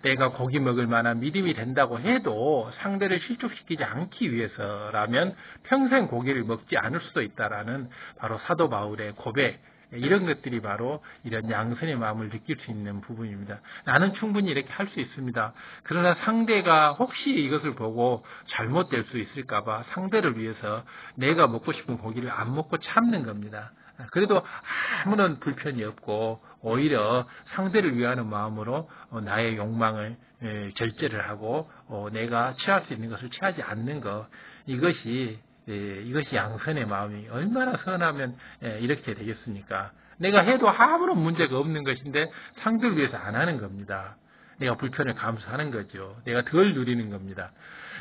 B: 내가 고기 먹을 만한 믿음이 된다고 해도 상대를 실족시키지 않기 위해서라면 평생 고기를 먹지 않을 수도 있다라는 바로 사도 바울의 고백, 이런 것들이 바로 이런 양선의 마음을 느낄 수 있는 부분입니다. 나는 충분히 이렇게 할 수 있습니다. 그러나 상대가 혹시 이것을 보고 잘못될 수 있을까 봐 상대를 위해서 내가 먹고 싶은 고기를 안 먹고 참는 겁니다. 그래도 아무런 불편이 없고 오히려 상대를 위하는 마음으로 나의 욕망을 절제를 하고 내가 취할 수 있는 것을 취하지 않는 것, 이것이 이것이 양선의 마음이 얼마나 선하면 이렇게 되겠습니까? 내가 해도 아무런 문제가 없는 것인데 상대를 위해서 안 하는 겁니다. 내가 불편을 감수하는 거죠. 내가 덜 누리는 겁니다.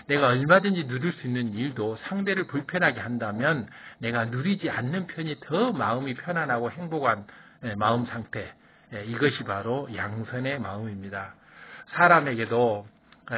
B: 내가 얼마든지 누릴 수 있는 일도 상대를 불편하게 한다면 내가 누리지 않는 편이 더 마음이 편안하고 행복한 마음 상태. 이것이 바로 양선의 마음입니다. 사람에게도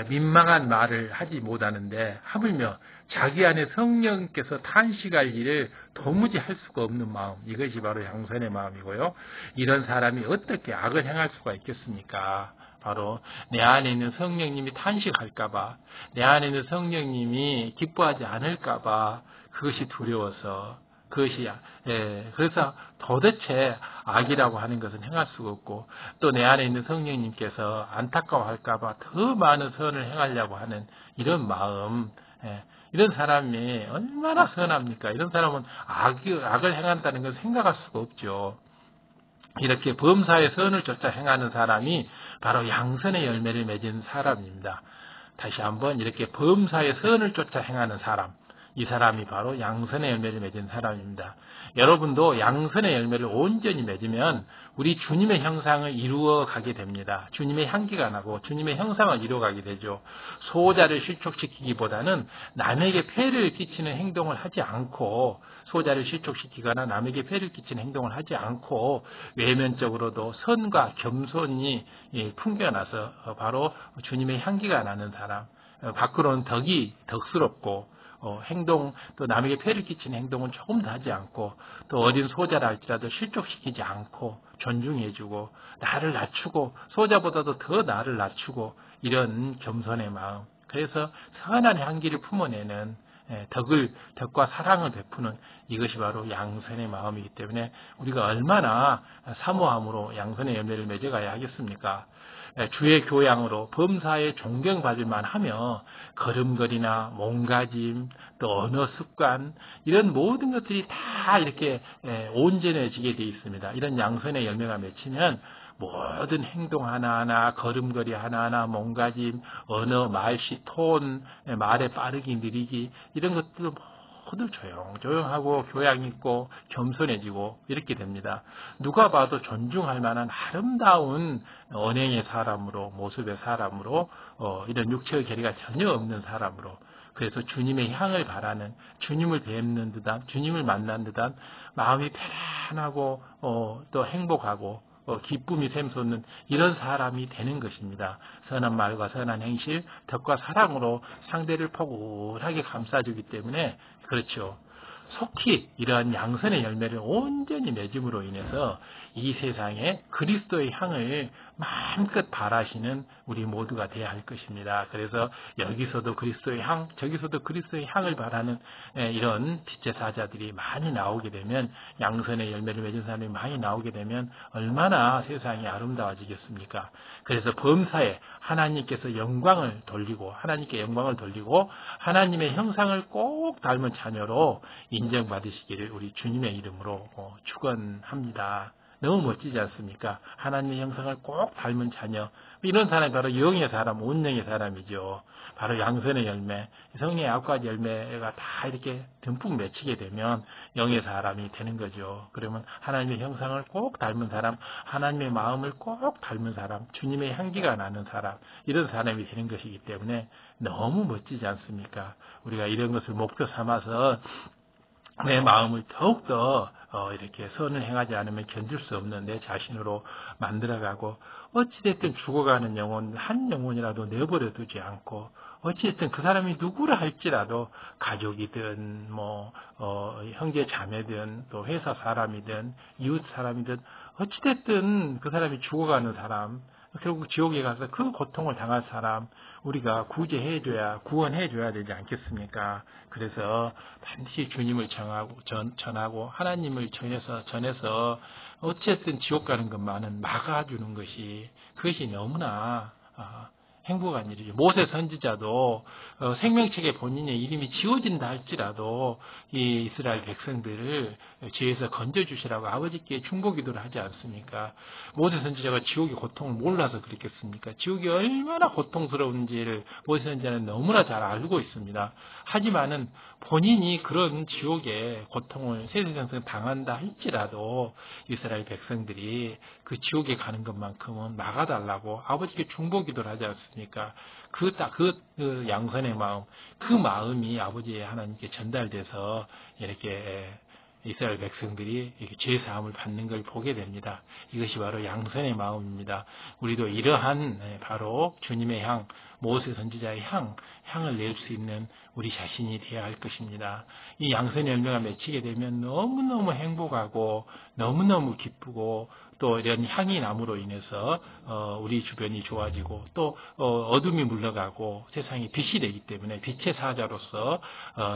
B: 민망한 말을 하지 못하는데 하물며 자기 안에 성령께서 탄식할 일을 도무지 할 수가 없는 마음, 이것이 바로 양선의 마음이고요. 이런 사람이 어떻게 악을 행할 수가 있겠습니까? 바로 내 안에 있는 성령님이 탄식할까봐, 내 안에 있는 성령님이 기뻐하지 않을까봐 그것이 두려워서, 그래서 도대체 악이라고 하는 것은 행할 수가 없고, 또 내 안에 있는 성령님께서 안타까워할까봐 더 많은 선을 행하려고 하는 이런 마음, 이런 사람이 얼마나 선합니까? 이런 사람은 악을 행한다는 것을 생각할 수가 없죠. 이렇게 범사의 선을 쫓아 행하는 사람이 바로 양선의 열매를 맺은 사람입니다. 다시 한번 이렇게 범사의 선을 쫓아 행하는 사람, 이 사람이 바로 양선의 열매를 맺은 사람입니다. 여러분도 양선의 열매를 온전히 맺으면 우리 주님의 형상을 이루어 가게 됩니다. 주님의 향기가 나고 주님의 형상을 이루어 가게 되죠. 소자를 실족시키기보다는 남에게 폐를 끼치는 행동을 하지 않고, 소자를 실족시키거나 남에게 폐를 끼치는 행동을 하지 않고 외면적으로도 선과 겸손이 풍겨나서 바로 주님의 향기가 나는 사람, 밖으로는 덕스럽고 행동, 또 남에게 폐를 끼치는 행동은 조금도 하지 않고, 또 어린 소자라 할지라도 실족시키지 않고 존중해주고 나를 낮추고, 소자보다도 더 나를 낮추고, 이런 겸손의 마음, 그래서 선한 향기를 품어내는 덕과 사랑을 베푸는, 이것이 바로 양선의 마음이기 때문에 우리가 얼마나 사모함으로 양선의 열매를 맺어가야 하겠습니까? 주의 교양으로 범사에 존경받을 만하며 걸음걸이나 몸가짐, 또 언어 습관, 이런 모든 것들이 다 이렇게 온전해지게 되어 있습니다. 이런 양선의 열매가 맺히면 모든 행동 하나하나, 걸음걸이 하나하나, 몸가짐, 언어, 말씨, 톤, 말의 빠르기, 느리기, 이런 것들도 모두 조용하고 교양 있고 겸손해지고 이렇게 됩니다. 누가 봐도 존중할 만한 아름다운 언행의 사람으로, 모습의 사람으로, 이런 육체의 결의가 전혀 없는 사람으로, 그래서 주님의 향을 바라는, 주님을 뵙는 듯한, 주님을 만난 듯한 마음이 편안하고 또 행복하고 기쁨이 샘솟는 이런 사람이 되는 것입니다. 선한 말과 선한 행실, 덕과 사랑으로 상대를 포근하게 감싸주기 때문에, 그렇죠, 속히 이러한 양선의 열매를 온전히 맺음으로 인해서 이 세상에 그리스도의 향을 마음껏 바라시는 우리 모두가 되어야 할 것입니다. 그래서 여기서도 그리스도의 향, 저기서도 그리스도의 향을 바라는 이런 빛의 사자들이 많이 나오게 되면, 양선의 열매를 맺은 사람이 많이 나오게 되면 얼마나 세상이 아름다워지겠습니까? 그래서 범사에 하나님께서 영광을 돌리고, 하나님께 영광을 돌리고 하나님의 형상을 꼭 닮은 자녀로 인정받으시기를 우리 주님의 이름으로 축원합니다. 너무 멋지지 않습니까? 하나님의 형상을 꼭 닮은 자녀, 이런 사람이 바로 영의 사람, 온영의 사람이죠. 바로 양선의 열매, 성령의 9가지 열매가 다 이렇게 듬뿍 맺히게 되면 영의 사람이 되는 거죠. 그러면 하나님의 형상을 꼭 닮은 사람, 하나님의 마음을 꼭 닮은 사람, 주님의 향기가 나는 사람, 이런 사람이 되는 것이기 때문에 너무 멋지지 않습니까? 우리가 이런 것을 목표 삼아서 내 마음을 더욱더 이렇게 선을 행하지 않으면 견딜 수 없는 내 자신으로 만들어가고, 어찌됐든 죽어가는 영혼, 한 영혼이라도 내버려 두지 않고, 어찌됐든 그 사람이 누구라 할지라도 가족이든 형제 자매든 또 회사 사람이든 이웃 사람이든 어찌됐든 그 사람이 죽어가는 사람, 결국 지옥에 가서 그 고통을 당할 사람 우리가 구원해줘야 되지 않겠습니까? 그래서 반드시 주님을 전하고 하나님을 전해서 어쨌든 지옥 가는 것만은 막아주는 것이, 그것이 너무나 행복한 일이죠. 모세 선지자도 생명책에 본인의 이름이 지워진다 할지라도 이 이스라엘 백성들을 죄에서 건져주시라고 아버지께 중보기도를 하지 않습니까? 모세 선지자가 지옥의 고통을 몰라서 그랬겠습니까? 지옥이 얼마나 고통스러운지를 모세 선지자는 너무나 잘 알고 있습니다. 하지만은 본인이 그런 지옥의 고통을 세세상에서 당한다 할지라도 이스라엘 백성들이 그 지옥에 가는 것만큼은 막아달라고 아버지께 중보기도를 하지 않습니까? 그 양선의 마음, 그 마음이 아버지의 하나님께 전달돼서 이렇게 이스라엘 백성들이 죄 사함을 받는 걸 보게 됩니다. 이것이 바로 양선의 마음입니다. 우리도 이러한 바로 주님의 향, 모세 선지자의 향을 낼 수 있는 우리 자신이 되어야 할 것입니다. 이 양선의 열매가 맺히게 되면 너무너무 행복하고 너무너무 기쁘고 또 이런 향이 남으로 인해서 우리 주변이 좋아지고 또 어둠이 물러가고 세상이 빛이 되기 때문에 빛의 사자로서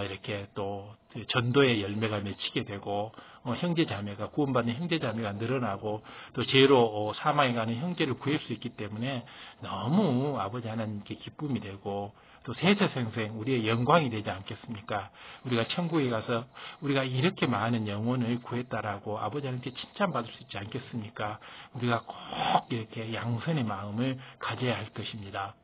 B: 이렇게 또 전도의 열매가 맺히게 되고 형제자매가 구원받는 형제자매가 늘어나고 또 죄로 사망에 가는 형제를 구할 수 있기 때문에 너무 아버지 하나님께 기쁨이 되고 또 세세생생 우리의 영광이 되지 않겠습니까? 우리가 천국에 가서 우리가 이렇게 많은 영혼을 구했다라고 아버지 하나님께 칭찬받을 수 있지 않겠습니까? 우리가 꼭 이렇게 양선의 마음을 가져야 할 것입니다.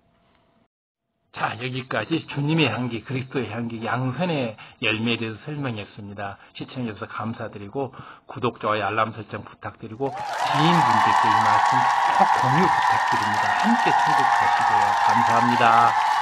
B: 자, 여기까지 주님의 향기, 그리스도의 향기, 양선의 열매에 대해서 설명했습니다. 시청해주셔서 감사드리고 구독, 좋아요, 알람 설정 부탁드리고 지인분들께 이 말씀 꼭 공유 부탁드립니다. 함께 천국 가시고요. 감사합니다.